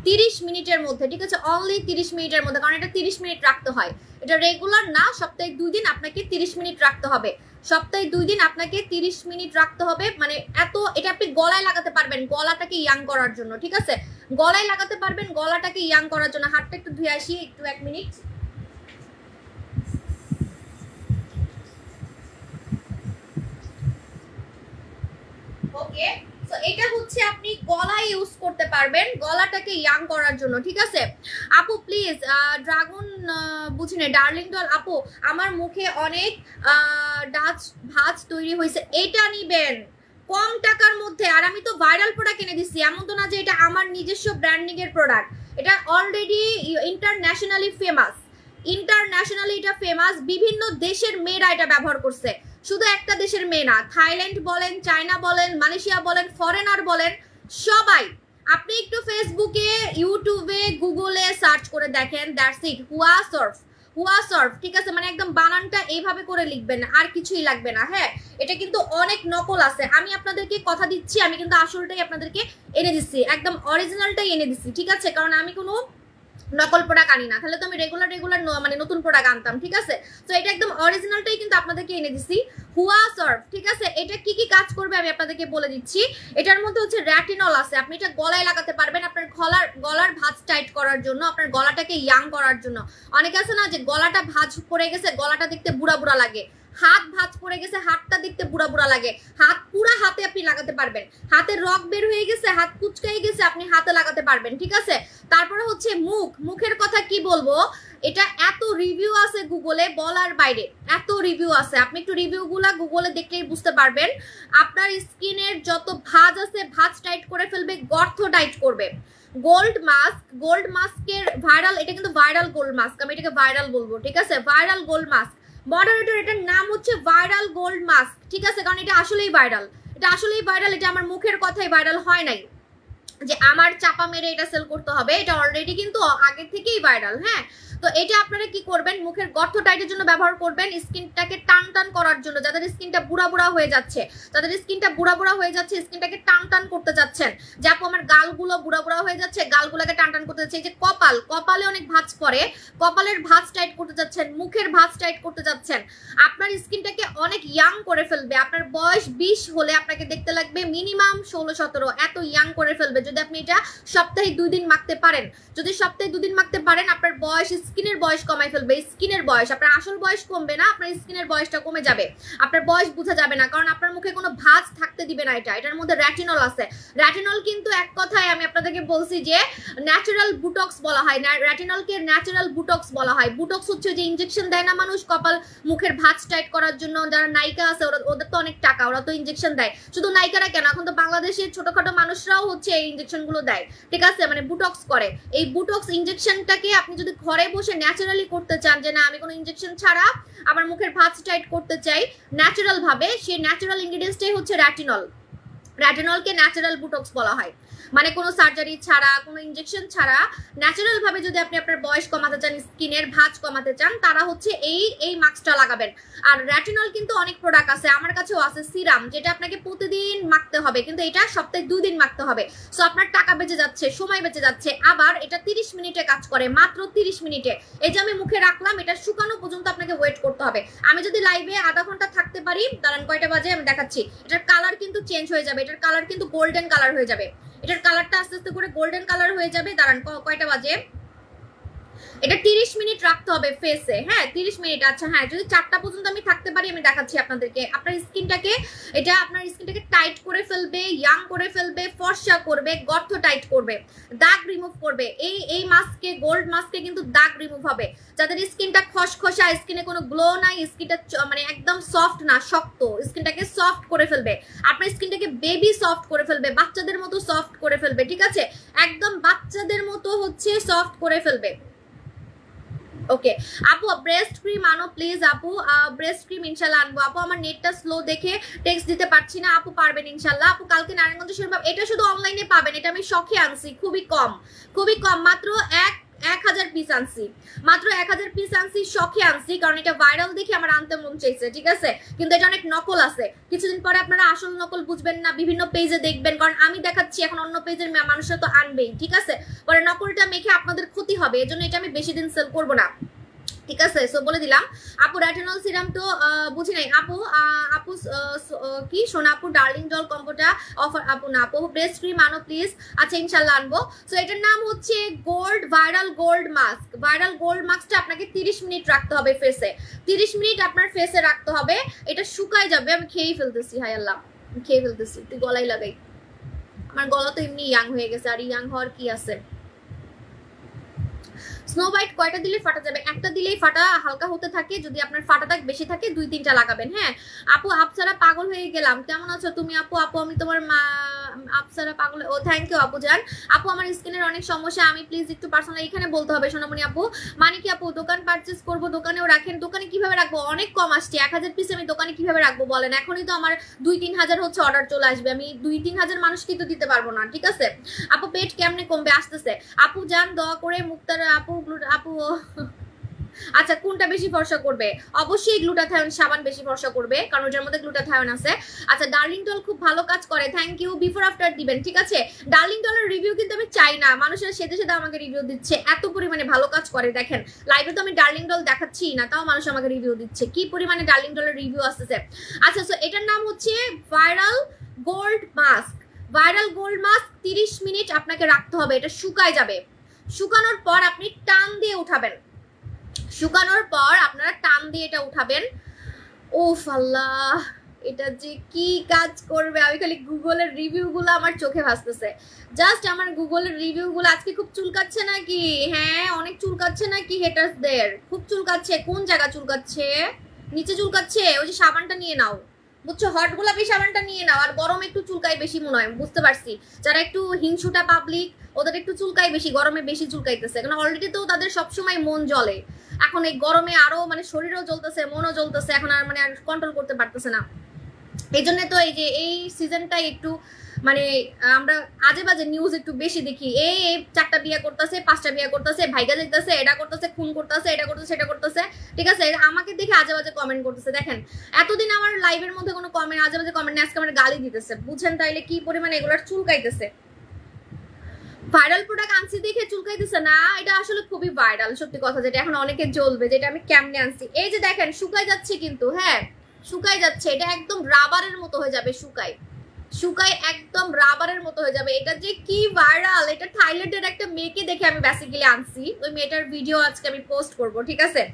30 মিনিটের মধ্যে, ঠিক আছে? অনলি 30 মিনিটের মধ্যে, কারণ এটা 30 মিনিট রাখতে হয়। এটা রেগুলার না, সপ্তাহে 2 দিন আপনাকে 30 মিনিট রাখতে হবে। সপ্তাহে 2 দিন আপনাকে 30 মিনিট রাখতে হবে। মানে এত, এটা আপনি গলায় লাগাতে পারবেন গলাটাকে ইয়াং করার জন্য, ঠিক আছে? গলায় লাগাতে পারবেন গলাটাকে ইয়াং করার জন্য। হাতটা একটু ধুয়ে আসি, একটু 1 মিনিট। ওকে, সো এটা হচ্ছে আপনি গলায় ইউজ করতে পারবেন গলাটাকে ইয়াং করার জন্য, ঠিক আছে? আপু প্লিজ, ড্রাগন বুঝিনি, ডার্লিং ডল আপু, আমার মুখে অনেক ভাঁজ তৈরি হয়েছে, এটা নিবেন কম টাকার মধ্যে। আর আমি তো ভাইরাল প্রোডাক্ট কিনে দিচ্ছি, এমন তো না যে এটা আমার নিজস্ব ব্র্যান্ডিং এর প্রোডাক্ট। এটা অলরেডি ইন্টারন্যাশনালি ফেমাস, ইন্টারন্যাশনালি এটা ফেমাস। বিভিন্ন দেশের মেয়েরা এটা ব্যবহার করছে, শুধু একটা দেশের মেয়ে না, থাইল্যান্ড বলেন, চায়না বলেন, মালয়েশিয়া বলেন, ফরেনার বলেন, সবাই। আপনি একটু ফেসবুকে, ইউটিউবে, গুগলে সার্চ করে দেখেন, দ্যাটস ইট, হুয়া সার্ফ, হুয়া সার্ফ, ঠিক আছে? মানে একদম বানানটা এইভাবে করে লিখবেন, আর কিছুই লাগবে না। হ্যাঁ, এটা কিন্তু অনেক নকল আছে, আমি আপনাদেরকে কথা দিচ্ছি, আমি কিন্তু আসলটাই আপনাদেরকে এনে দিচ্ছি, একদম অরিজিনালটাই এনে দিচ্ছি, ঠিক আছে? কারণ আমি কোনো নকল প্রোডাক্ট আনি না, তাহলে তো আমি রেগুলার মানে নতুন প্রোডাক্ট আনতাম, ঠিক আছে? তো এটা একদম অরিজিনালটাই কিন্তু আপনাদেরকে এনে দিছি, হুয়া সার্ফ, ঠিক আছে? এটা কি কি কাজ করবে আমি আপনাদেরকে বলে দিচ্ছি। এটার মধ্যে হচ্ছে রেটিনল আছে, আপনি এটা গলায় লাগাতে পারবেন আপনার গলার ভাঁজ টাইট করার জন্য, আপনার গলাটাকে ইয়াং করার জন্য। অনেকে আছে না যে গলাটা ভাঁজ পড়ে গেছে, গলাটা দেখতে বুড়া বুড়া লাগে, হাত ভাঁজ পড়ে গেছে, হাতটা দেখতে বুড়া বুড়া লাগে, হাত পুরা হাতে আপনি লাগাতে পারবেন, হাতে রক বের হয়ে গেছে, হাত কুচকাই গেছে, আপনি হাতে লাগাতে পারবেন, ঠিক আছে? তারপরে হচ্ছে মুখের কথা কি বলবো, এটা এত রিভিউ আছে গুগলে বলার বাইরে, এত রিভিউ আছে, আপনি একটু রিভিউগুলা গুগলে দেখলেই বুঝতে পারবেন। আপনার স্কিনের যত ভাঁজ আছে ভাঁজ টাইট করে ফেলবে, গর্ত টাইট করবে। গোল্ড মাস্ক, গোল্ড মাস্কের ভাইরাল, এটা কিন্তু ভাইরাল গোল্ড মাস্ক, আমি এটাকে ভাইরাল বলবো, ঠিক আছে? ভাইরাল গোল্ড মাস্ক মডারেটর, এটার নাম হচ্ছে ভাইরাল গোল্ড মাস্ক, ঠিক আছে? কারণ এটা আসলেই ভাইরাল, এটা আসলেই ভাইরাল, এটা আমার মুখের কথাই ভাইরাল হয় নাই যে আমার চাপা মেরে এটা সেল করতে হবে, এটা অলরেডি কিন্তু আগে থেকেই ভাইরাল। হ্যাঁ, তো এটা আপনারা কি করবেন, মুখের গর্ত টাইটের জন্য ব্যবহার করবেন, স্কিনটাকে টান টান করার জন্য, যাদের স্কিনটা বুড়া বুড়া হয়ে যাচ্ছে, তাদের স্কিনটা বুড়া বুড়া হয়ে যাচ্ছে, স্কিনটাকে টান টান করতে যাচ্ছেন, যে আপু আমার গালগুলো বুড়া বুড়া হয়ে যাচ্ছে, গালগুলোকে টান টান করতে যাচ্ছে, এই যে কপালে অনেক ভাঁজ পড়ে, কপালের ভাঁজ টাইট করতে যাচ্ছেন, মুখের ভাঁজ টাইট করতে যাচ্ছেন, আপনার স্কিনটাকে অনেক ইয়াং করে ফেলবে। আপনার বয়স 20 হলে আপনাকে দেখতে লাগবে মিনিমাম 16-17, এত ইয়াং করে ফেলবে যদি আপনি এটা সপ্তাহে 2 দিন মাখতে পারেন। যদি সপ্তাহে 2 দিন মাখতে পারেন, আপনার বয়স, স্কিনের বয়স কমাই ফেলবে। স্কিনের বয়স, আপনার আসল বয়স কমবে না, আপনার স্কিনের বয়সটা কমে যাবে, আপনার বয়স বোঝা যাবে না, কারণ আপনার মুখে কোনো ভাঁজ থাকতে দিবে না। এটার মধ্যে রেটিনল আছে। রেটিনল কিন্তু এক কথায় আমি আপনাদেরকে বলছি যে ন্যাচারাল বুটক্স বলা হয়, রেটিনলকে ন্যাচারাল বুটক্স বলা হয়। বুটক্স হচ্ছে যে ইনজেকশন দেয় না মানুষ কপাল মুখের ভাঁজ টাইট করার জন্য, যারা নায়িকা আছে ওদের তো অনেক টাকা, ওরা তো ইনজেকশন দেয়। শুধু নায়িকারা কেন, এখন তো বাংলাদেশের ছোটখাটো মানুষরাও হচ্ছে এই ইনজেকশন গুলো দেয়, ঠিক আছে, মানে বুটক্স করে। এই বুটক্স ইনজেকশনটাকে আপনি যদি ঘরে বসে ন্যাচারালি করতে চান, যে না আমি কোনো ইনজেকশন ছাড়া আমার মুখের ভাঁজ টাইট করতে চাই ন্যাচারাল ভাবে, সেই ন্যাচারাল ইনগ্রেডিয়েন্টসটাই হচ্ছে রেটিনল। রেটিনলকে ন্যাচারাল বুটক্স বলা হয়, মানে কোনো সার্জারি ছাড়া, কোনো ইনজেকশন ছাড়া ন্যাচারাল ভাবে যদি আপনি আপনার বয়স কমাতে চান, স্কিনের ভাঁজ কমাতে চান, তারা হচ্ছে এই মাস্কটা লাগাবেন। আর রেটিনল কিন্তু অনেক প্রোডাক্ট আছে, আমার কাছেও আছে সিরাম, যেটা আপনাকে প্রতিদিন মাখতে হবে, কিন্তু এটা সপ্তাহে 2 দিন মাখতে হবে। সো আপনার টাকা বেঁচে যাচ্ছে, সময় বেঁচে যাচ্ছে। আবার এটা 30 মিনিটে কাজ করে, মাত্র 30 মিনিটে। এই যে আমি মুখে রাখলাম, এটা শুকানো পর্যন্ত আপনাকে ওয়েট করতে হবে। আমি যদি লাইভে আধা ঘন্টা থাকতে পারি, দাঁড়ান কয়টা বাজে আমি দেখাচ্ছি, এটার কালার কিন্তু চেঞ্জ হয়ে যাবে, এটার কালার কিন্তু গোল্ডেন কালার হয়ে যাবে, এটার কালারটা আস্তে আস্তে করে গোল্ডেন কালার হয়ে যাবে। দাঁড়ান কয়টা বাজে, এটা 30 মিনিট রাখতে হবে ফেসে, হ্যাঁ 30 মিনিট। আচ্ছা হ্যাঁ, যদি 4টা পর্যন্ত আমি থাকতে পারি, আমি দেখাচ্ছি আপনাদেরকে। আপনার স্কিনটাকে, এটা আপনার স্কিনটাকে টাইট করে ফেলবে, ইয়াং করে ফেলবে, ফর্সা করবে, গর্ত টাইট করবে, দাগ রিমুভ করবে। এই মাস্কে, গোল্ড মাস্কে কিন্তু দাগ রিমুভ হবে। যাদের স্কিনটা খসখসা, স্কিনে কোনো গ্লো নাই, স্কিনটা মানে একদম সফট না, শক্ত, স্কিনটাকে সফট করে ফেলবে। আপনার স্কিনটাকে বেবি সফট করে ফেলবে, বাচ্চাদের মতো সফট করে ফেলবে, ঠিক আছে, একদম বাচ্চাদের মতো হচ্ছে সফট করে ফেলবে। ওকে আপু, ব্রেস্ট ক্রিম আনো প্লিজ আপু, ব্রেস্ট ক্রিম ইনশাল্লাহ আনবো আপু। আমার নেটটা স্লো দেখে টেক্সট দিতে পারছি না আপু, পারবেন ইনশাল্লাহ আপু। কালকে নারায়ণগঞ্জ শরীফ, এটা শুধু অনলাইনে পাবেন, এটা আমি শখে আনছি, খুবই কম, মাত্র 1000 পিস আনছি, মাত্র 1000 পিস আনছি, শখে আনছি, কারণ এটা ভাইরাল দেখে আমার আনতে মন চাইছে, ঠিক আছে। কিন্তু এটা অনেক নকল আছে, কিছুদিন পরে আপনারা আসল নকল বুঝবেন না, বিভিন্ন পেজে দেখবেন, কারণ আমি দেখাচ্ছি এখন অন্য পেজের মানুষরা তো আনবেই, ঠিক আছে। পরে নকলটা মেখে আপনাদের ক্ষতি হবে, এজন্য এটা আমি বেশি দিন সেল করবো না, ঠিক আছে। সো বলে দিলাম আপু, রেটিনল সিরাম তো বুঝি নাই আপু। আপু কি সোনা আপু, ডার্লিং জল কম্বোটা অফার আপু না আপু, ব্রেস্ট ক্রিম আনো প্লিজ। আচ্ছা ইনশাল্লাহ আনবো। সো এটার নাম হচ্ছে gold viral gold mask. Viral gold মাস্কটা আপনাকে 30 মিনিট রাখতে হবে ফেসে, 30 মিনিট আপনার ফেসে রাখতে হবে, এটা শুকায় যাবে। আমি খেয়েই ফেলতেছি, হাই আল্লাহ খেয়ে ফেলতেছি, তুই গলায় লাগাই, আমার গলা তো এমনি ইয়াং হয়ে গেছে, আর ইয়াং হওয়ার কি আছে। স্নো হোয়াইট কয়টা দিলে ফাটা যাবে? একটা দিলেই ফাটা হালকা হতে থাকে, যদি আপনার ফাটা দাগ বেশি থাকে 2-3টা লাগাবেন। হ্যাঁ আপু, আপসারা পাগল হয়ে গেলাম, কেমন আছো তুমি আপু? আপু আমি তোমার আপসারা পাগল, ও থ্যাংক ইউ আপু জান। আপু আমার স্কিনের অনেক সমস্যা, আমি প্লিজ একটু পার্সোনাল এখানে বলতে হবে সোনামণি আপু। মানে কি আপু, দোকান পারচেজ করবো, দোকানেও রাখেন? দোকানে কিভাবে রাখবো, অনেক কম আসছে, 1000 পিস আমি দোকানে কিভাবে রাখবো বলেন? এখনই তো আমার 2-3 হাজার হচ্ছে অর্ডার চলে আসবে, আমি 2-3 হাজার মানুষকে তো দিতে পারবো না, ঠিক আছে। আপু পেট কেমনে কমবে? আসতেছে আপু জান, দোয়া করে মুক্তার আপু আপু আচ্ছা কোনটা বেশি ফর্সা করবে? অবশ্যই গ্লুটাথায়ন সাবান বেশি ফর্সা করবে, কারণ ওটার মধ্যে গ্লুটাথায়ন আছে। আচ্ছা ডার্লিং ডল খুব ভালো কাজ করে, থ্যাংক ইউ। বিফোর আফটার দিবেন, ঠিক আছে। ডার্লিং ডলের রিভিউ কিন্তু আমি চাই না, মানুষের সেদে সেদে আমাকে রিভিউ দিচ্ছে, এত পরিমাণে ভালো কাজ করে। দেখেন লাইভে তো আমি ডার্লিং ডল দেখাচ্ছি না, তাও মানুষ আমাকে রিভিউ দিচ্ছে, কি পরিমাণে ডার্লিং ডলের রিভিউ আসতেছে। আচ্ছা সো এটার নাম হচ্ছে viral gold mask. Viral gold mask 30 minute আপনাকে রাখতে হবে, এটা শুকায় যাবে। শুকানোর পর আপনি টান দিয়ে উঠাবেন, শুকানোর পর আপনারা টান দিয়ে এটা উঠাবেন। ওফ আল্লাহ, এটা যে কি কাজ করবে! আমি খালি গুগলের রিভিউগুলো আমার চোখে ভাসতেছে, জাস্ট আমার গুগলের রিভিউগুলো। আজকে খুব চুলকাচ্ছে নাকি? হ্যাঁ অনেক চুলকাচ্ছে নাকি হেটার্সদের? খুব চুলকাচ্ছে। কোন জায়গা চুলকাচ্ছে? নিচে চুলকাচ্ছে? ওই যে সাবানটা নিয়ে নাও, বুঝছো, হট গোলাপি সাবানটা নিয়ে নাও। আর গরমে একটু চুলকাই বেশি মনে হয়, বুঝতে পারছি। যারা একটু হিংসুটা পাবলিক, ওদের একটু চুলকাই বেশি, গরমে বেশি চুলকাইতেছে, কারণ অলরেডি তো তাদের সবসময় মন জ্বলে, এখন এই গরমে আরো মানে শরীরও জ্বলতেছে, মনও জ্বলতেছে, এখন আর মানে আর কন্ট্রোল করতে পারতেছে না। এই জন্য তো এই যে এই সিজনটাই একটু মানে আমরা আজে বাজে নিউজ একটু বেশি দেখি। এই 4টা বিয়ে করতেছে, 5টা বিয়ে করতেছে, ভাইগা যাইতেছে, এটা করতেছে, খুন করতেছে, এটা করতেছে, সেটা করতেছে, ঠিক আছে। আমাকে দেখে আজে বাজে কমেন্ট করতেছে। দেখেন এতদিন আমার লাইভের মধ্যে কোনো কমেন্ট, আজে বাজে কমেন্ট, আজকে আমার গালি দিতেছে, বুঝছেন তাইলে কি পরিমাণে এগুলার চুলকাইতেছে। ভাইরাল প্রোডাক্ট আনছি দেখে চুলকাইতেছে না, এটা আসলে খুবই ভাইরাল সত্যি কথা, যেটা এখন অনেকে জ্বলবে, যেটা আমি কেমনে আনছি। এই যে দেখেন শুকাই যাচ্ছে কিন্তু, হ্যাঁ শুকাই যাচ্ছে, এটা একদম রাবারের মতো হয়ে যাবে শুকাই, শুকায় একদম রাবারের মতো হয়ে যাবে। এটা যে কি ভাইরাল, এটা থাইল্যান্ডের একটা মেয়েকে দেখে আমি বেসিক্যালি আনছি। ওই মেয়েটার ভিডিও আজকে আমি পোস্ট করব, ঠিক আছে?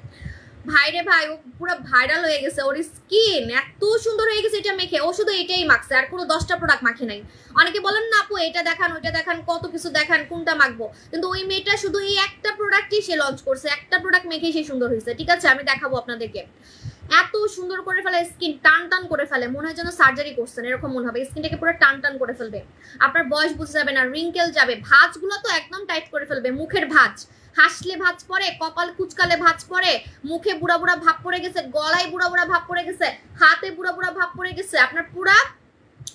ভাইরে ভাই, ও পুরো ভাইরাল হয়ে গেছে, ওর স্কিন এত সুন্দর হয়ে গেছে এটা মেখে। ও শুধু এটাই মাখছে, আর কোনো 10টা প্রোডাক্ট মাখে নাই। অনেকে বলেন না আপু এটা দেখান ওইটা দেখান, কত কিছু দেখান, কোনটা মাখবো, কিন্তু ওই মেয়েটা শুধু এই একটা প্রোডাক্টই সে লঞ্চ করছে, একটা প্রোডাক্ট মেখেই সে সুন্দর হয়েছে, ঠিক আছে? আমি দেখাবো আপনাদেরকে। এত সুন্দর করে ফেলে, স্কিন টান টান করে ফেলে, মনে হয় যেন সার্জারি করছেন এরকম মনে হবে। স্কিনটাকে পুরো টান টান করে ফেলবে, আপনার বয়স বুঝে যাবে না, রিঙ্কেল যাবে, ভাঁজগুলো তো একদম টাইট করে ফেলবে। মুখের ভাঁজ, হাসলে ভাঁজ পড়ে, কপাল কুচকালে ভাঁজ পড়ে, মুখে বুড়া বুড়া ভাব পড়ে গেছে, গলায় বুড়া বুড়া ভাব পড়ে গেছে, হাতে বুড়া বুড়া ভাব পড়ে গেছে, আপনার পুরা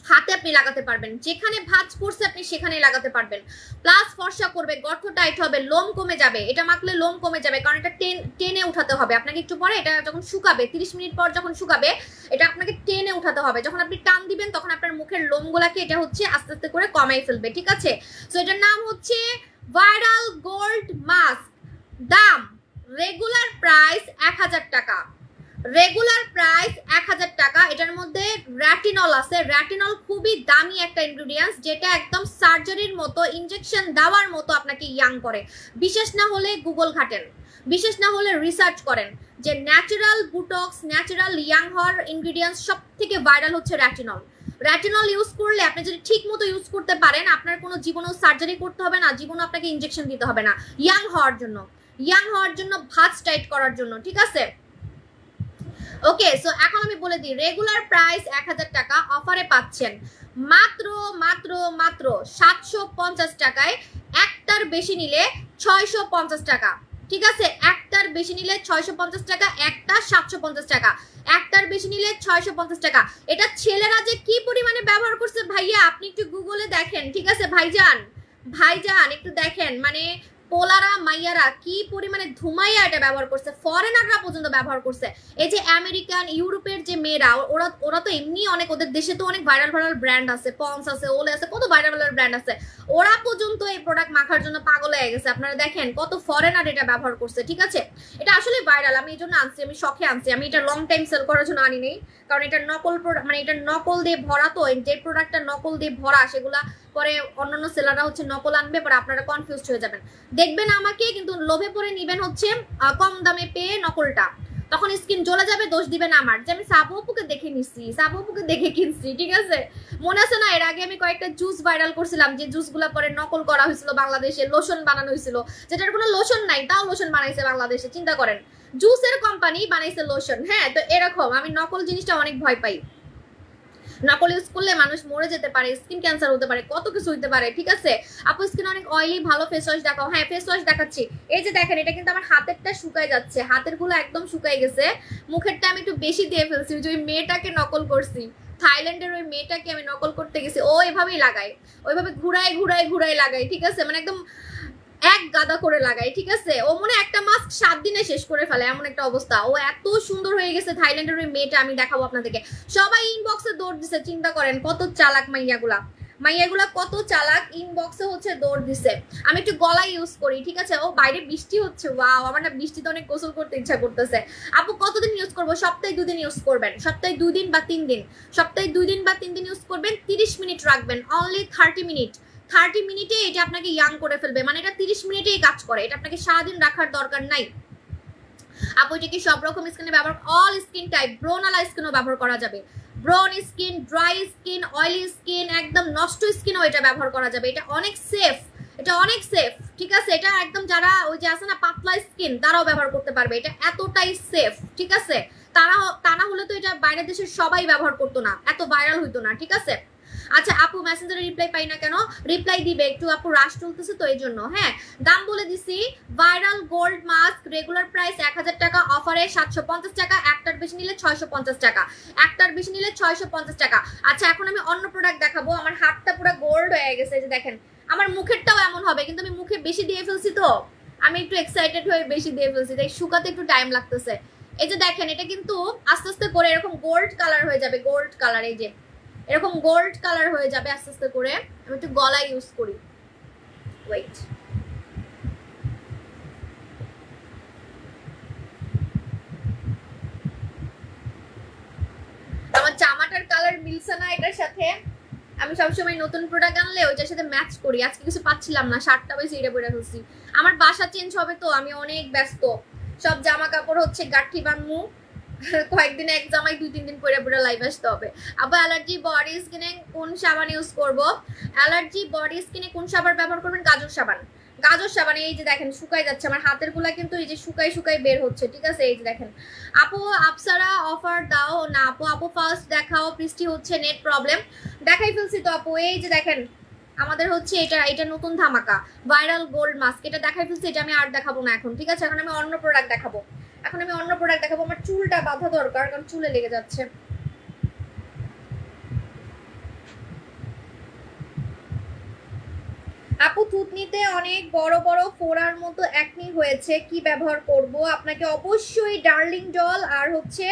হাতে আপনি লাগাতে পারবেন, যেখানে ভাঁজ পড়ছে আপনি সেখানেই লাগাতে পারবেন। প্লাস ফর্সা করবে, গর্ত টাইট হবে, লোম কমে যাবে। এটা মাখলে লোম কমে যাবে, কারণ এটা টেনে উঠাতে হবে আপনাকে একটু পরে। এটা যখন শুকাবে, 30 মিনিট পর যখন শুকাবে, এটা আপনাকে টেনে উঠাতে হবে। যখন আপনি টান দিবেন তখন আপনার মুখের লোমগুলাকে এটা হচ্ছে আস্তে আস্তে করে কমাই ফেলবে, ঠিক আছে? সো এটার নাম হচ্ছে ভাইরাল গোল্ড মাস্ক। দাম রেগুলার প্রাইস 1000 টাকা, রেগুলার প্রাইস 1000 টাকা। এটার মধ্যে রেটিনল আছে। রেটিনল খুবই দামি একটা ইনগ্রেডিয়েন্টস, যেটা একদম সার্জারির মতো, ইনজেকশন দেওয়ার মতো আপনাকে ইয়াং করে। বিশেষ না হলে গুগল ঘাটেন, বিশেষ না হলে রিসার্চ করেন যে ন্যাচারাল বুটক্স, ন্যাচারাল ইয়াং হওয়ার ইনগ্রেডিয়েন্টস সব থেকে ভাইরাল হচ্ছে রেটিনল। রেটিনল ইউজ করলে আপনি যদি ঠিক মতো ইউজ করতে পারেন, আপনার কোনো জীবনেও সার্জারি করতে হবে না, জীবনে আপনাকে ইনজেকশন দিতে হবে না, ইয়াং হওয়ার জন্য, ইয়াং হওয়ার জন্য, ভাঁজ টাইট করার জন্য, ঠিক আছে? ওকে, সো এখন আমি বলে দিই, রেগুলার প্রাইস 1000 টাকা, অফারে পাচ্ছেন মাত্র মাত্র মাত্র 750 টাকায়। একটার বেশি নিলে 650 টাকা, ঠিক আছে? একটার বেশি নিলে 650 টাকা, একটা 750 টাকা, একটার বেশি নিলে 650 টাকা। এটা ছেলেরা যে কি পরিমাণে ব্যবহার করছে ভাইয়া, আপনি একটু গুগলে দেখেন, ঠিক আছে? ভাইজান ভাইজান একটু দেখেন, মানে পোলারা মাইয়ারা কি পরিমাণে ধুমাইয়া এটা ব্যবহার করছে, ফরেনাররা পর্যন্ত ব্যবহার করছে। এই যে আমেরিকান, ইউরোপের যে মেয়েরা, ওরা তো এমনি অনেক, ওদের দেশে তো অনেক ভাইরাল ভাইরাল ব্র্যান্ড আছে, পন্স আছে, ওলে আছে, কত ভাইরাল ভাইরাল ব্র্যান্ড আছে, ওরা পর্যন্ত এই প্রোডাক্ট মাখার জন্য পাগল হয়ে গেছে। আপনারা দেখেন কত ফরেনার এটা ব্যবহার করছে, ঠিক আছে? এটা আসলে ভাইরাল, আমি এই জন্য আনছি, আমি শখে আনছি, আমি এটা লং টাইম সেল করার জন্য আনি নেই, কারণ এটা নকল প্রোডাক্ট, মানে এটা নকল দিয়ে ভরা। তো যে প্রোডাক্টটা নকল দিয়ে ভরা সেগুলা পরে অন্যান্য সেলাররা হচ্ছে নকল আনবে, পরে আপনারা কনফিউজ হয়ে যাবেন। দেখবেন আমাকে, কিন্তু লোভে পরে নিবেন হচ্ছে কম দামে পেয়ে নকলটা, তখন স্কিন জ্বলে যাবে, দোষ দিবেন আমার, যে আমি সাবু আপুকে দেখে নিচ্ছি, সাবু আপুকে দেখে কিনছি, ঠিক আছে? মনে আছে না, এর আগে আমি কয়েকটা জুস ভাইরাল করছিলাম, যে জুসগুলা পরে নকল করা হয়েছিল, বাংলাদেশে লোশন বানানো হয়েছিল, যেটার কোনো লোশন নাই, তাও লোশন বানাইছে বাংলাদেশে। চিন্তা করেন, জুসের কোম্পানি বানাইছে লোশন। হ্যাঁ, তো এরকম আমি নকল জিনিসটা অনেক ভয় পাই। নকল ইউজ করলে মানুষ মরে যেতে পারে, স্কিন ক্যান্সার হতে পারে, কত কিছু হতে পারে, ঠিক আছে? আপু স্কিন অনেক অয়েলি, ভালো ফেস ওয়াশ দেখাও। হ্যাঁ, ফেস ওয়াশ দেখাচ্ছি। এই যে দেখেন, এটা কিন্তু আমার হাতেরটা শুকায় যাচ্ছে, হাতের গুলো একদম শুকায় গেছে। মুখেরটা আমি একটু বেশি দিয়ে ফেলছি, ওই মেয়েটাকে নকল করছি, থাইল্যান্ডের ওই মেয়েটাকে আমি নকল করতে গেছি, ও এভাবেই লাগায়, ওইভাবে ঘুরায় ঘুরায় ঘুরায় লাগায়, ঠিক আছে? মানে একদম এক গাদা করে লাগাই, ঠিক আছে? ও মনে একটা মাস্ক 7 দিনে শেষ করে ফেলে, এমন একটা অবস্থা। ও এত সুন্দর হয়ে গেছে থাইল্যান্ডের ওই মেয়েটা, আমি দেখাবো আপনাদেরকে। সবাই ইনবক্সে দৌড় দিছে, চিন্তা করেন কত চালাক মাইয়াগুলা কত চালাক, ইনবক্সে হচ্ছে দৌড় দিছে। আমি একটু গলায় ইউজ করি, ঠিক আছে? ও বাইরে বৃষ্টি হচ্ছে, ওয়াও, আমার না বৃষ্টিতে অনেক গোসল করতে ইচ্ছা করতেছে। আপু কতদিন ইউজ করবো? সপ্তাহে 2 দিন ইউজ করবেন, সপ্তাহে 2 দিন বা 3 দিন, সপ্তাহে 2 দিন বা 3 দিন ইউজ করবেন। 30 মিনিট রাখবেন, অনলি 30 মিনিট। 30 মিনিটে এটা আপনাকে ইয়াং করে ফেলবে, মানে এটা 30 মিনিটেই কাজ করে, এটা আপনাকে সারাদিন রাখার দরকার নাই। আপু এটা কি সব রকম স্কিনে ব্যবহার, অল স্কিন টাইপ, ব্রোনালা স্কিনও ব্যবহার করা যাবে, ব্রন skin, dry skin, oily skin, একদম নষ্ট স্কিনও এটা ব্যবহার করা যাবে। এটা অনেক সেফ, এটা অনেক সেফ, ঠিক আছে? এটা একদম যারা ওই যে আছে না পাতলা স্কিন, তারাও ব্যবহার করতে পারবে, এটা এতটাই সেফ, ঠিক আছে? তা না হলে তো এটা বাইরের দেশের সবাই ব্যবহার করতো না, এত ভাইরাল হইতো না, ঠিক আছে? আচ্ছা আপু মেসেঞ্জারে রিপ্লাই পাই না কেন? রিপ্লাই দিবে একটু, আপু রাশ চলতেছে তো এই জন্য। হ্যাঁ, দাম বলে দিছি, viral gold mask regular price 1000 টাকা, অফারে 750 টাকা, একটার বেশি নিলে 650 টাকা, একটার বেশি নিলে 650 টাকা। আচ্ছা এখন আমি অন্য প্রোডাক্ট দেখাবো। আমার হাতটা পুরো গোল্ড হয়ে গেছে, এই যে দেখেন, আমার মুখেরটাও এমন হবে, কিন্তু আমি মুখে বেশি দিয়ে ফেলছি, তো আমি একটু এক্সাইটেড হয়ে বেশি দিয়ে ফেলছি, তাই শুকাতে একটু টাইম লাগতেছে। এই যে দেখেন, এটা কিন্তু আস্তে আস্তে করে এরকম গোল্ড কালার হয়ে যাবে, গোল্ড কালার, এই যে এরকম গোল্ড কালার হয়ে যাবে আস্তে আস্তে করে। আমি একটু গলা ইউজ করি, ওয়েট, আমার জামাটার কালার মিলছে না এটার সাথে, আমি সবসময় নতুন প্রোডাক্ট আনলে ওইটার সাথে ম্যাচ করি। আজকে কিছু পাচ্ছিলাম না, শার্টটা বেশি এটা পরে ফেলছি। আমার বাসা চেঞ্জ হবে তো আমি অনেক ব্যস্ত, সব জামা কাপড় হচ্ছে গাঠি বানমু, কয়েকদিনে এক জামাই 2-3 দিন পরে পরে লাইভ আসতে হবে। আবার অ্যালার্জি বডি স্কিনে কোন সাবান ইউজ করব? অ্যালার্জি বডি স্কিনে কোন সাবান ব্যবহার করবেন? গাজর সাবান। গাজর সাবান এই যে দেখেন শুকাই যাচ্ছে আমার হাতের গুলা, কিন্তু এই যে শুকাই শুকাই বের হচ্ছে, ঠিক আছে? এই যে দেখেন। আপু আপসারা অফার দাও না আপু? আপু ফার্স্ট দেখাও, বৃষ্টি হচ্ছে, নেট প্রবলেম। দেখাই ফেলছি তো আপু, এই যে দেখেন আমাদের হচ্ছে এটা নতুন ধামাকা ভাইরাল গোল্ড মাস্ক, এটা দেখাই ফেলছি। এটা আমি আর দেখাবো না এখন, ঠিক আছে? এখন আমি অন্য প্রোডাক্ট দেখাবো। আমার চুলটা বাঁধা দরকার, কারণ চুলে লেগে যাচ্ছে। আপু থুতনিতে অনেক বড় বড় ফোড়ার মতো একনি হয়েছে, কি ব্যবহার করব? আপনাকে অবশ্যই ডার্লিং জল আর হচ্ছে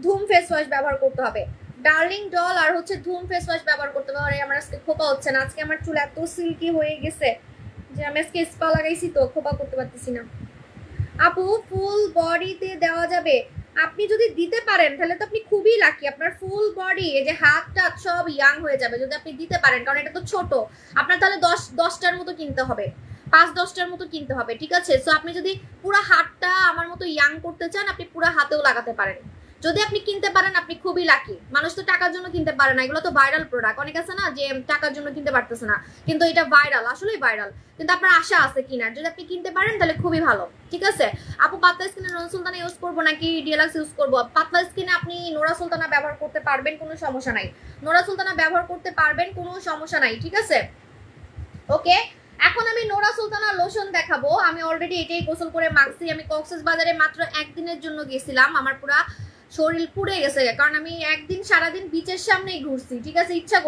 ধুম ফেস ওয়াশ ব্যবহার করতে হবে। ডার্লিং জল আর হচ্ছে ধুম ফেস ওয়াশ ব্যবহার করতে হবে। আমার আজকে খোপা হচ্ছে না, আজকে আমার চুল এত সিল্কি হয়ে গেছে যে আমি আজকে স্পা লাগাইছি তো খোপা করতে পারতেছি না। আপু ফুল বডিতে দেওয়া যাবে? আপনি যদি দিতে পারেন তাহলে তো আপনি খুবই লাকি। আপনার ফুল বডি এই যে হাত টাত সব ইয়াং হয়ে যাবে যদি আপনি দিতে পারেন, কারণ এটা তো ছোট। আপনার তাহলে 10টার মতো কিনতে হবে, 5-10টার মতো কিনতে হবে, ঠিক আছে? সো আপনি যদি পুরো হাতটা আমার মতো ইয়াং করতে চান আপনি পুরো হাতেও লাগাতে পারেন। যদি আপনি কিনতে পারেন আপনি খুবই লাকি। মানুষ তো টাকার জন্য কিনতে পারে না, এগুলো তো ভাইরাল প্রোডাক্ট। অনেক আছে না যে টাকার জন্য কিনতে পারতেছে না, কিন্তু এটা ভাইরাল, আসলেই ভাইরাল। কিন্তু আপনার আশা আছে কিনার, যদি আপনি কিনতে পারেন তাহলে খুবই ভালো, ঠিক আছে? আপু পাতলা স্কিনে নোরা সুলতানা ইউজ করবো নাকি ডিএলএক্স ইউজ করবো? পাতলা স্কিনে আপনি নোরা সুলতানা ব্যবহার করতে পারবেন, কোনো সমস্যা নাই। নোরা সুলতানা ব্যবহার করতে পারবেন, কোনো সমস্যা নাই, ঠিক আছে? ওকে, এখন আমি নোরা সুলতানা লোশন দেখাবো। আমি অলরেডি এটাই গোসল করে মাখছি। আমি কক্সবাজারে মাত্র একদিনের জন্য গেছিলাম, আমার পুরা শরীর পুড়ে গেছে, কারণ আমি একদিন সারাদিন বিচের সামনেই ঘুরছি, ঠিক আছে? ইচ্ছা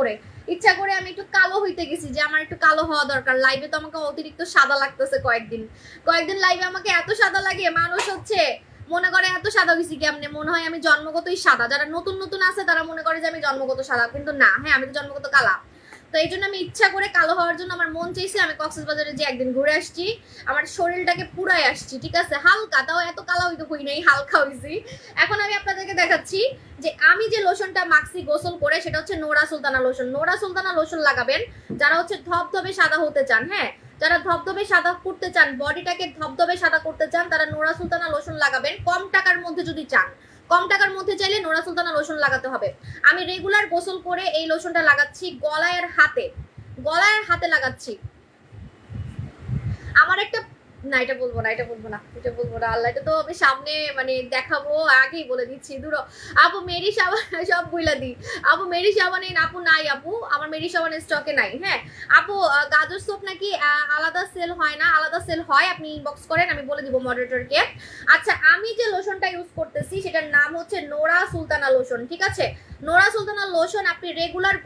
করে আমি একটু কালো হইতে গেছি, যে আমার একটু কালো হওয়া দরকার। লাইভে তো আমাকে অতিরিক্ত সাদা লাগতেছে কয়েকদিন লাইভে আমাকে এত সাদা লাগে, মানুষ হচ্ছে মনে করে এত সাদা হয়েছি কেমনে, মনে হয় আমি জন্মগতই সাদা। যারা নতুন আছে তারা মনে করে যে আমি জন্মগত সাদা, কিন্তু না, হ্যাঁ আমি তো জন্মগত কালা। তো এই জন্য আমি ইচ্ছা করে কালো হওয়ার জন্য আমার মন চাইছে, আমি কক্সবাজারে যে একদিন ঘুরে আসছি, আমার শরীরটাকে পুরাই আসছি, ঠিক আছে? হালকা, তাও এত কালো হইতে হই নাই, হালকা হয়েছি। এখন আমি আপনাদেরকে দেখাচ্ছি যে আমি যে লোশনটা মাখছি গোসল করে, সেটা হচ্ছে Nora Sultana lotion. Nora Sultana lotion লাগাবেন যারা হচ্ছে ধবধবে সাদা হতে চান, হ্যাঁ যারা ধবধবে সাদা করতে চান, বডিটাকে ধবধবে সাদা করতে চান, তারা নোরা সুলতানা লোশন লাগাবেন। কম টাকার মধ্যে যদি চান, কম টাকার মধ্যে চাইলে নোরা সুলতানা লোশন লাগাতে হবে। আমি রেগুলার গোসল করে এই লোশনটা লাগাচ্ছি গলায় আর হাতে লাগাচ্ছি। আমার একটা না, এটা বলবো না আল্লাহ, এটা তো আমি সামনে মানে দেখাবো, আগেই বলে দিচ্ছি। দূর আপু মেরি সাবান সব বইলা দিই। আপু মেরি সাবানে আপু নাই, আপু আমার মেরি সাবান স্টকে নাই। হ্যাঁ আপু গাজর সোপ নাকি আলাদা সেল হয় না? আলাদা সেল হয়, আপনি ইনবক্স করেন, আমি বলে দিব মডারেটরকে। আচ্ছা, আমি যে লোশনটা ইউজ করতেছি সেটার নাম হচ্ছে নোরা সুলতানা লোশন, ঠিক আছে? নোরা সুলতানা লোশন আপনি রেগুলার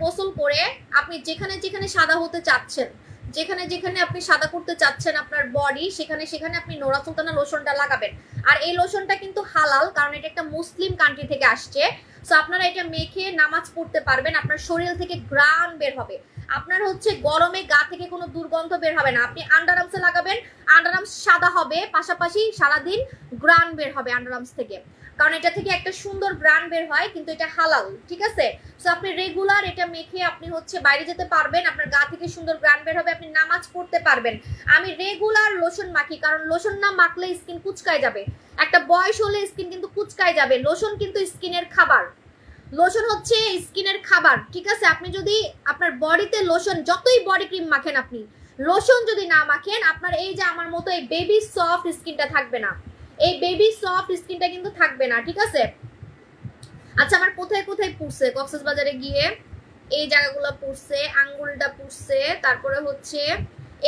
গোসল করে আপনি যেখানে সাদা হতে চাচ্ছেন, যেখানে আপনি সাদা করতে চাচ্ছেন আপনার বডি, সেখানে আপনি নোরা সুলতানা লোশনটা লাগাবেন। আর এই লোশনটা কিন্তু হালাল, কারণ এটা একটা মুসলিম কান্ট্রি থেকে আসছে। সো আপনারা এটা মেখে নামাজ পড়তে পারবেন, আপনার শরীর থেকে ঘ্রাণ বের হবে, আপনার হচ্ছে গরমে গা থেকে কোনো দুর্গন্ধ বের হবে না। আপনি আন্ডারআর্মসে লাগাবেন, আন্ডারআর্মস সাদা হবে, পাশাপাশি সারাদিন ঘ্রাণ বের হবে আন্ডারআর্মস থেকে, কারণ এটা থেকে একটা সুন্দর ঘ্রাণ বের হয়, কিন্তু এটা হালাল, ঠিক আছে? সো আপনি রেগুলার এটা মেখে আপনি হচ্ছে বাইরে যেতে পারবেন, আপনার গা থেকে সুন্দর ঘ্রাণ বের হবে, আপনি নামাজ পড়তে পারবেন। আমি রেগুলার লোশন মাখি, কারণ লোশন না মাখলে স্কিন কুচকায় যাবে, একটা বয়স হলে স্কিন কিন্তু কুচকায় যাবে। লোশন কিন্তু স্কিনের খাবার, লোশন হচ্ছে স্কিনের খাবার, ঠিক আছে? আপনি যদি আপনার বডিতে লোশন, যতই বডি ক্রিম মাখেন, আপনি লোশন যদি না মাখেন, আপনার এই যে আমার মতো এই বেবি সফট স্কিনটা থাকবে না, এই বেবি সফট স্কিনটা কিন্তু থাকবে না, ঠিক আছে? আচ্ছা, আমার কোথায় পুড়ছে কক্সবাজারে গিয়ে? এই জায়গাগুলো পুড়ছে, আঙ্গুলটা পুড়ছে, তারপরে হচ্ছে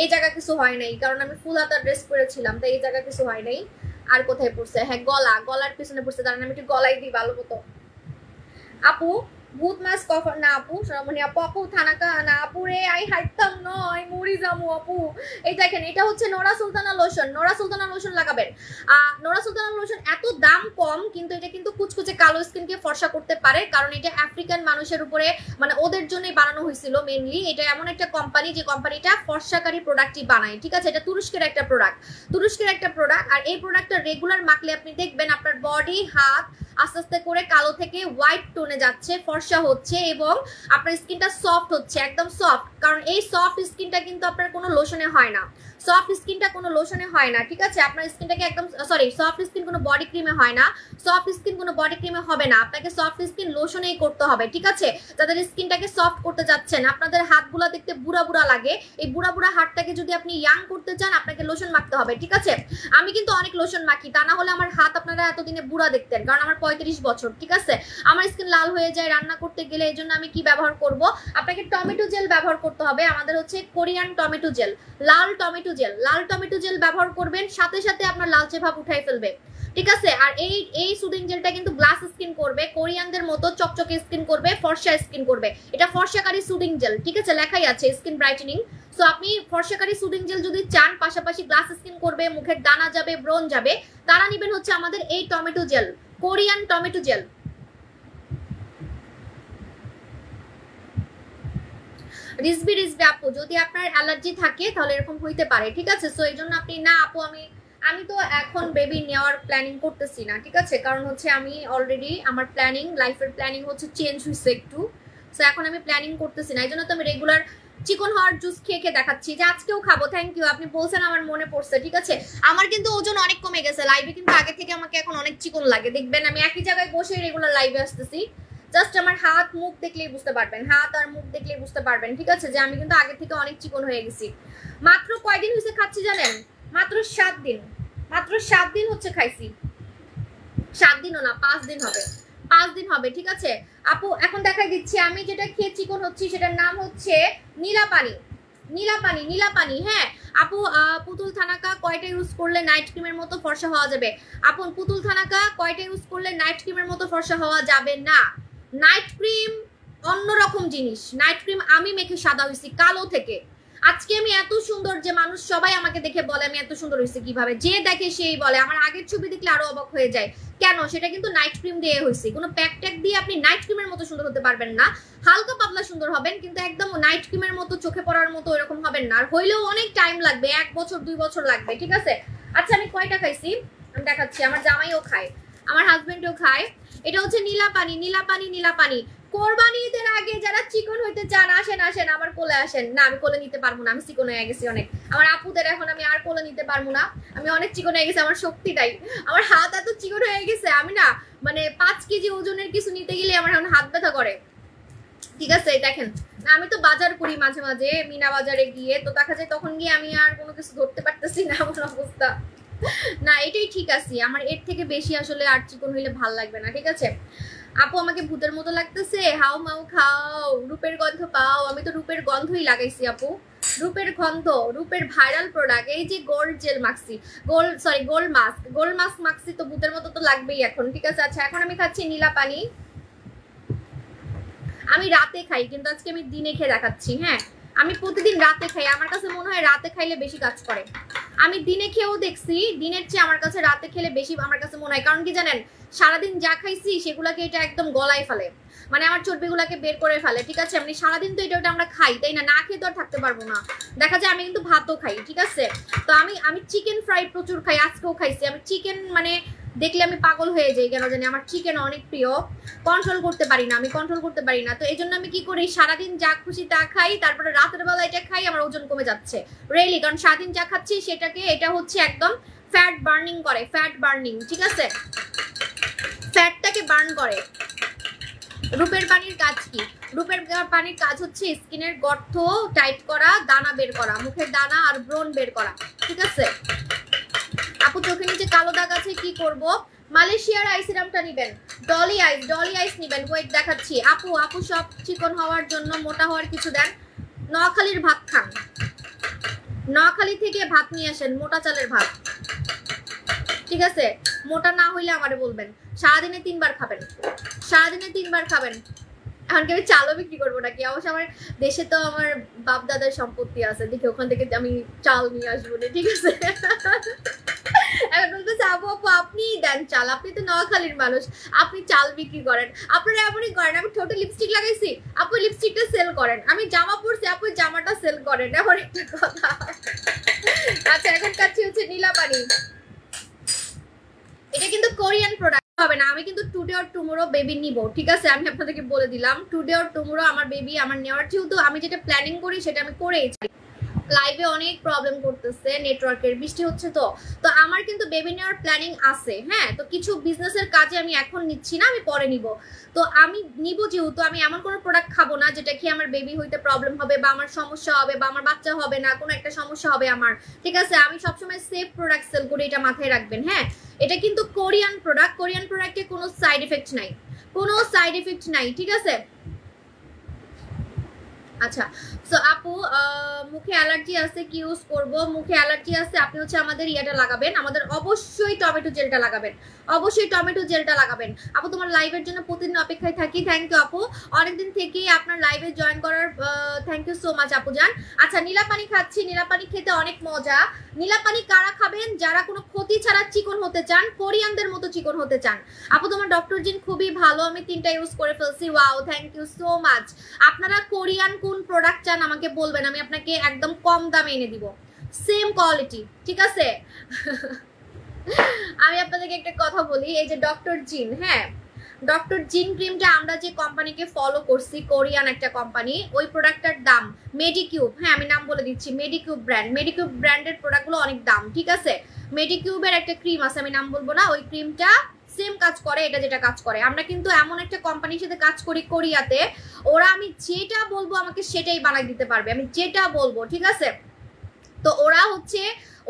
এই জায়গা কিছু হয় নাই, কারণ আমি ফুল হাতা ড্রেস পরেছিলাম, তাই এই জায়গা কিছু হয় নাই। আর কোথায় পুড়ছে? হ্যাঁ গলার পিছনে পুড়ছে, কারণ আমি একটু গলাই দিই ভালো মতো। আপু ভূত মাছ কখন না আপু? সোনামণি আপু থানাকা না আপু রে, আই হাইতাম নয় মরি যামু আপু। এই দেখেন, এটা হচ্ছে Nora Sultana lotion. Nora Sultana lotion লাগাবেন। নোরা সুলতানা লোশন এত দাম কম, কিন্তু এটা কিন্তু কুচকুচে কালো স্কিনকে ফর্সা করতে পারে, কারণ এটা আফ্রিকান মানুষের উপরে, মানে ওদের জন্যই বানানো হয়েছিল মেইনলি। এটা এমন একটা কোম্পানি যে কোম্পানিটা ফর্সাকারী প্রোডাক্টই বানায়, ঠিক আছে? এটা তুরস্কের একটা প্রোডাক্ট। আর এই প্রোডাক্টটা রেগুলার মাখলে আপনি দেখবেন আপনার বডি, হাত, আস্তে আস্তে করে কালো থেকে হোয়াইট টোনে যাচ্ছে, ফর্সা হচ্ছে এবং আপনার স্কিনটা সফট হচ্ছে, একদম সফট। কারণ এই সফট স্কিনটা কিন্তু আপনার কোনো লোশনে হয় না, সফট স্কিনটা কোনো লোশনে হয় না, ঠিক আছে? আপনার স্কিনটাকে একদম সরি, সফট স্কিন কোনো বডি ক্রিমে হয় না, সফট স্কিন কোনো বডি ক্রিমে হবে না, আপনাকে সফট স্কিন লোশনেই করতে হবে, ঠিক আছে? যাদের স্কিনটাকে সফট করতে যাচ্ছেন, আপনাদের হাতগুলো দেখতে বুড়া বুড়া লাগে, এই বুড়া বুড়া হাতটাকে যদি আপনি ইয়াং করতে চান আপনাকে লোশন মাখতে হবে, ঠিক আছে? আমি কিন্তু অনেক লোশন মাখি, তা না হলে আমার হাত আপনারা এতদিনে বুড়া দেখতেন, কারণ আমার 35 বছর, ঠিক আছে? আমার স্কিন লাল হয়ে যায় রান্না করতে গেলে, এই জন্য আমি কি ব্যবহার করব, আপনাকে টমেটো জেল ব্যবহার করতে হবে। আমাদের হচ্ছে কোরিয়ান টমেটো জেল, লাল টমেটো জেল, লাল টমেটো জেল ব্যবহার করবেন, সাথে সাথে আপনার লালচে ভাব উঠাই ফেলবে, ঠিক আছে? আর এই সুদিং জেলটা কিন্তু গ্লাস স্কিন করবে, কোরিয়ানদের মতো চকচকে স্কিন করবে, ফর্সা স্কিন করবে। এটা ফর্সাকারী সুদিং জেল, ঠিক আছে? লেখাই আছে স্কিন ব্রাইটেনিং। সো আপনি ফর্সাকারী সুদিং জেল যদি চান, পাশাপাশি গ্লাস স্কিন করবে, মুখের দানা যাবে, ব্রণ যাবে, তারা নেবেন হচ্ছে আমাদের এই tomato gel, Korean tomato gel. Rizvi আপু, যদি আপনার অ্যালার্জি থাকে তাহলে এরকম হইতে পারে, ঠিক আছে? সো এই জন্য আপনি না আপু, আমি তো এখন বেবি নেওয়ার প্ল্যানিং করতেছি না, ঠিক আছে? কারণ হচ্ছে আমি অলরেডি আমার প্ল্যানিং, লাইফের প্ল্যানিং হচ্ছে চেঞ্জ হয়েছে একটু। সো এখন আমি প্ল্যানিং করতেছি না, এই জন্য তো আমি রেগুলার চিকন হওয়ার জুস খেয়ে খেয়ে দেখাচ্ছি, যে আজকেও খাবো। থ্যাংক ইউ, আপনি বলছেন, আমার মনে পড়ছে, ঠিক আছে? আমার কিন্তু ওজন অনেক কমে গেছে, লাইভে কিন্তু আগে থেকে আমাকে এখন অনেক চিকন লাগে, দেখবেন আমি একই জায়গায় বসে রেগুলার লাইভে আসতেছি, জাস্ট আমার হাত মুখ দেখলেই বুঝতে পারবেন, হাত আর মুখ দেখলেই বুঝতে পারবেন, ঠিক আছে? যে আমি কিন্তু আগে থেকে অনেক চিকন হয়ে গেছি। মাত্র কয়দিন হয়েছে খাচ্ছি জানেন? মাত্র 7 দিন, মাত্র 7 দিন হচ্ছে খাইছি, 7 দিনও না, 5 দিন হবে, 5 দিন হবে, ঠিক আছে? আপু এখন দেখাই দিচ্ছি আমি যেটা খেয়ে চিকন হচ্ছি, সেটার নাম হচ্ছে নীলাপানি, নীলাপানি, নীলাপানি। হ্যাঁ আপু, পুতুল থানাকা কয়টা ইউজ করলে নাইট ক্রিমের মতো ফর্সা হওয়া যাবে? আপু, পুতুল থানাকা কয়টা ইউজ করলে নাইট ক্রিমের মতো ফর্সা হওয়া যাবে না? নাইট ক্রিম অন্যরকম জিনিস, নাইট ক্রিম আমি মেখে সাদা হয়েছি কালো থেকে। আজকে আমি এত সুন্দর যে মানুষ সবাই আমাকে দেখে বলে আমি এত সুন্দর হয়েছে কিভাবে, যে দেখে সেই বলে, আমার আগের ছবি দেখলে আরো অবাক হয়ে যায়। কেন? সেটা কিন্তু নাইট ক্রিম দিয়ে হয়েছে। কোনো প্যাক ট্যাক দিয়ে আপনি নাইট ক্রিমের মতো সুন্দর হতে পারবেন না, হালকা পাতলা সুন্দর হবেন, কিন্তু একদম নাইট ক্রিমের মতো চোখে পড়ার মতো এরকম হবেন না, আর হইলেও অনেক টাইম লাগবে, 1 বছর 2 বছর লাগবে, ঠিক আছে? আচ্ছা আমি কয়টা খাইছি আমি দেখাচ্ছি, আমার জামাইও খায়, আমার হাজবেন্ডও খায়। এটা হচ্ছে নীলাপানি, নীলাপানি, নীলাপানি। কোরবানি ঈদের আগে যারা চিকন হইতে চান আসেন, আসেন আমার কোলে আসেন। না আমি কোলে নিতে পারবো না, আমি চিকন হয়ে গেছি অনেক। আমার আপুদের এখন আমি আর কোলে নিতে পারবো না, আমি অনেক চিকন হয়ে গেছি, আমার শক্তি নাই, আমার হাত এত চিকন হয়ে গেছে, আমি না মানে 5 কেজি ওজনের কিছু নিতে গেলে আমার এখন হাত ব্যথা করে, ঠিক আছে? দেখেন না, আমি তো বাজার করি মাঝে মাঝে, মিনা বাজারে গিয়ে, তো দেখা যায় তখন গিয়ে আমি আর কোনো কিছু ধরতে পারতেছি না, এমন অবস্থা। না এটাই ঠিক আছে, আমার এর থেকে বেশি আসলে আর চিকন হইলে ভাল লাগবে না, ঠিক আছে? আপু আমাকে ভূতের মতো লাগতেছে, হাও মাও খাও, রূপের গন্ধ পাও। আমি তো রূপের গন্ধই লাগাইছি আপু, রূপের গন্ধ, রূপের ভাইরাল প্রোডাক্ট। এই যে গোল্ড জেল মাখছি, গোল্ড মাস্ক মাখছি, তো ভূতের মতো তো লাগবেই এখন, ঠিক আছে? আচ্ছা এখন আমি খাচ্ছি নীলাপানি। আমি রাতে খাই, কিন্তু আজকে আমি দিনে খেয়ে দেখাচ্ছি। হ্যাঁ আমি প্রতিদিন রাতে খাই, আমার কাছে মনে হয় রাতে খাইলে বেশি কাজ করে। আমি দিনে খেয়েও দেখছি, দিনের চেয়ে আমার কাছে রাতে খেলে বেশি আমার কাছে মনে হয়। কারণ কি জানেন, সারাদিন যা খাইছি সেগুলাকে এটা একদম গলায় ফেলে, মানে আমার চর্বিগুলাকে বের করে ফেলে, ঠিক আছে? মানে সারাদিন তো এটা আমরা খাই, তাই না? না খেয়ে তো আর থাকতে পারবো না। দেখা যায় আমি কিন্তু ভাতও খাই, ঠিক আছে? তো আমি চিকেন ফ্রাই প্রচুর খাই, আজকেও খাইছি। আমি চিকেন মানে দেখলে আমি পাগল হয়ে যাই, কেন জানি আমার চিকেন অনেক প্রিয়, কন্ট্রোল করতে পারি না, আমি কন্ট্রোল করতে পারি না। তো এই জন্য আমি কি করি, সারাদিন যা খুশি তা খাই, তারপরে রাতের বেলা এটা খাই, আমার ওজন কমে যাচ্ছে রিয়েলি। কারণ সারাদিন যা খাচ্ছি সেটাকে, এটা হচ্ছে একদম ফ্যাট বার্নিং করে, ফ্যাট বার্নিং, ঠিক আছে? ফ্যাটটাকে বার্ন করে। রূপের পানির কাজ কি? রূপের পানির কাজ হচ্ছে স্কিনের গর্ত টাইট করা, দানা বের করা, মুখের দানা আর ব্রণ বের করা, ঠিক আছে? আপু চোখে নিচে কালো দাগ আছে, কি করব? মালয়েশিয়ার আই সিরামটা নেবেন, ডলি আইস নেবেন। ওয়েট দেখাচ্ছি। আপু সব চিকন হওয়ার জন্য, মোটা হওয়ার কিছু দেন। নোয়াখালীর ভাত খান, নোয়াখালী থেকে ভাত নিয়ে আসেন, মোটা চালের ভাত, ঠিক আছে? মোটা না হইলে আমারে বলবেন। সারাদিনে 3 বার খাবেন, সারাদিনে 3 বার খাবেন। এখন কি আমি চালও বিক্রি করবো নাকি? অবশ্য আমার দেশে তো আমার বাপ দাদার সম্পত্তি আছে, দেখি ওখান থেকে আমি চাল নিয়ে আসবো না, ঠিক আছে? এখন বলতেছে আপু আপনি দেন চাল, আপনি তো নোয়াখালীর মানুষ, আপনি চাল বিক্রি করেন। আপনারা এমনই করেন। আমি ঠোঁটে লিপস্টিক লাগাইছি, আপু লিপস্টিকটা সেল করেন। আমি জামা পরছি, আপু জামাটা সেল করেন, এমন একটা কথা। আচ্ছা এখন কাছে হচ্ছে নীলাপানি, এটা কিন্তু কোরিয়ান প্রোডাক্ট। হবে না, আমি কিন্তু টুডে অর টুমোরো বেবি নিব, ঠিক আছে? আমি আপনাদেরকে বলে দিলাম টুডে অর টুমোরো আমার বেবি আমার নেওয়ার, যেহেতু আমি যেটা প্ল্যানিং করি সেটা আমি করেই চাই। লাইভে অনেক প্রবলেম করতেছে নেটওয়ার্কের, বৃষ্টি হচ্ছে তো আমার কিন্তু বেবি নেওয়ার প্ল্যানিং আছে। হ্যাঁ, তো কিছু বিজনেসের কাজে আমি এখন নিচ্ছি না, আমি পরে নিব। তো আমি নিব যেহেতু, আমি এমন কোনো প্রোডাক্ট খাবো না যেটা কি আমার বেবি হইতে প্রবলেম হবে বা আমার সমস্যা হবে বা আমার বাচ্চা হবে না, কোনো একটা সমস্যা হবে আমার, ঠিক আছে? আমি সবসময় সেফ প্রোডাক্ট সেল করি, এটা মাথায় রাখবেন। হ্যাঁ, এটা কিন্তু কোরিয়ান প্রোডাক্ট, কোরিয়ান প্রোডাক্টে কোনো সাইড এফেক্ট নাই, কোনো সাইড এফেক্ট নাই, ঠিক আছে? আচ্ছা, সো আপু মুখে অ্যালার্জি আছে, কি ইউজ করব? মুখে অ্যালার্জি আছে, আপনি হচ্ছে আমাদের ইয়াটা লাগাবেন, আমাদের অবশ্যই টমেটো জেলটা লাগাবেন, অবশ্যই টমেটো জেলটা লাগাবেন। আপু তোমার লাইভের জন্য প্রতিদিন অপেক্ষায় থাকি। থ্যাংক ইউ আপু, অনেকদিন থেকেই আপনার লাইভে জয়েন করার থ্যাংক ইউ সো মাচ আপু জান। আচ্ছা, নীলা পানি খাচ্ছি, নীলা পানি খেতে অনেক মজা। নীলা পানি কারা খাবেন? যারা কোনো ক্ষতি ছাড়া চিকন হতে চান, কোরিয়ানদের মতো চিকন হতে চান। আপু তোমার ডক্টর জিন খুবই ভালো, আমি 3টা ইউজ করে ফেলছি। Wow, thank you so much. আপনারা কোরিয়ান কোন প্রোডাক্ট চান আমাকে বলবেন, আমি আপনাকে একদম কম দামে এনে দিব, সেম কোয়ালিটি, ঠিক আছে? আমি আপনাদেরকে একটা কথা বলি, এই যে ডক্টর জিন, হ্যাঁ ডক্টর জিন ক্রিমটা আমরা যে কোম্পানিকে ফলো করছি, কোরিয়ান একটা কোম্পানি, ওই প্রোডাক্টটার দাম মেডিকিউব, হ্যাঁ আমি নাম বলে দিচ্ছি, মেডিকিউব ব্র্যান্ড, মেডিকিউব ব্র্যান্ডের প্রোডাক্টগুলো অনেক দাম, ঠিক আছে? মেডিকিউবের একটা ক্রিম আছে, আমি নাম বলবো না, ওই ক্রিমটা সেম কাজ করে এটা যেটা কাজ করে। আমরা কিন্তু এমন একটা কোম্পানির সাথে কাজ করি কোরিয়াতে, ওরা আমি যেটা বলবো আমাকে সেটাই বানাই দিতে পারবে, আমি যেটা বলবো, ঠিক আছে? তো ওরা হচ্ছে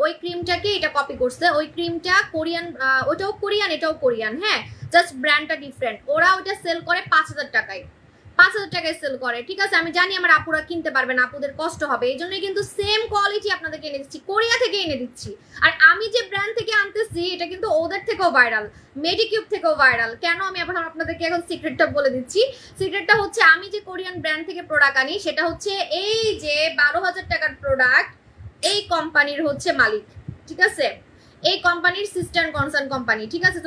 ওই ক্রিমটাকে এটা কপি করছে, ওই ক্রিমটা কোরিয়ান, ওটাও কোরিয়ান এটাও কোরিয়ান, হ্যাঁ জাস্ট ব্র্যান্ডটা ডিফারেন্ট। ওরা ওটা সেল করে 5000 টাকায়, 5000 টাকায় সেল করে, ঠিক আছে? আমি জানি আমার আপুরা কিনতে পারবে না, আপুদের কষ্ট হবে, এই জন্যই কিন্তু সেম কোয়ালিটি আপনাদেরকে এনে দিচ্ছি, কোরিয়া থেকে এনে দিচ্ছি। আর আমি যে ব্র্যান্ড থেকে আনতেছি এটা কিন্তু ওদের থেকেও ভাইরাল, মেডিকিউব থেকেও ভাইরাল। কেন? আমি আপনাদেরকে এখন সিক্রেটটা বলে দিচ্ছি। সিক্রেটটা হচ্ছে আমি যে কোরিয়ান ব্র্যান্ড থেকে প্রোডাক্ট আনি সেটা হচ্ছে এই যে 12,000 টাকার প্রোডাক্ট এই কোম্পানির হচ্ছে মালিক, ঠিক আছে? এই কোম্পানির সিস্টার কনসার্ন কোম্পানি, ঠিক আছে?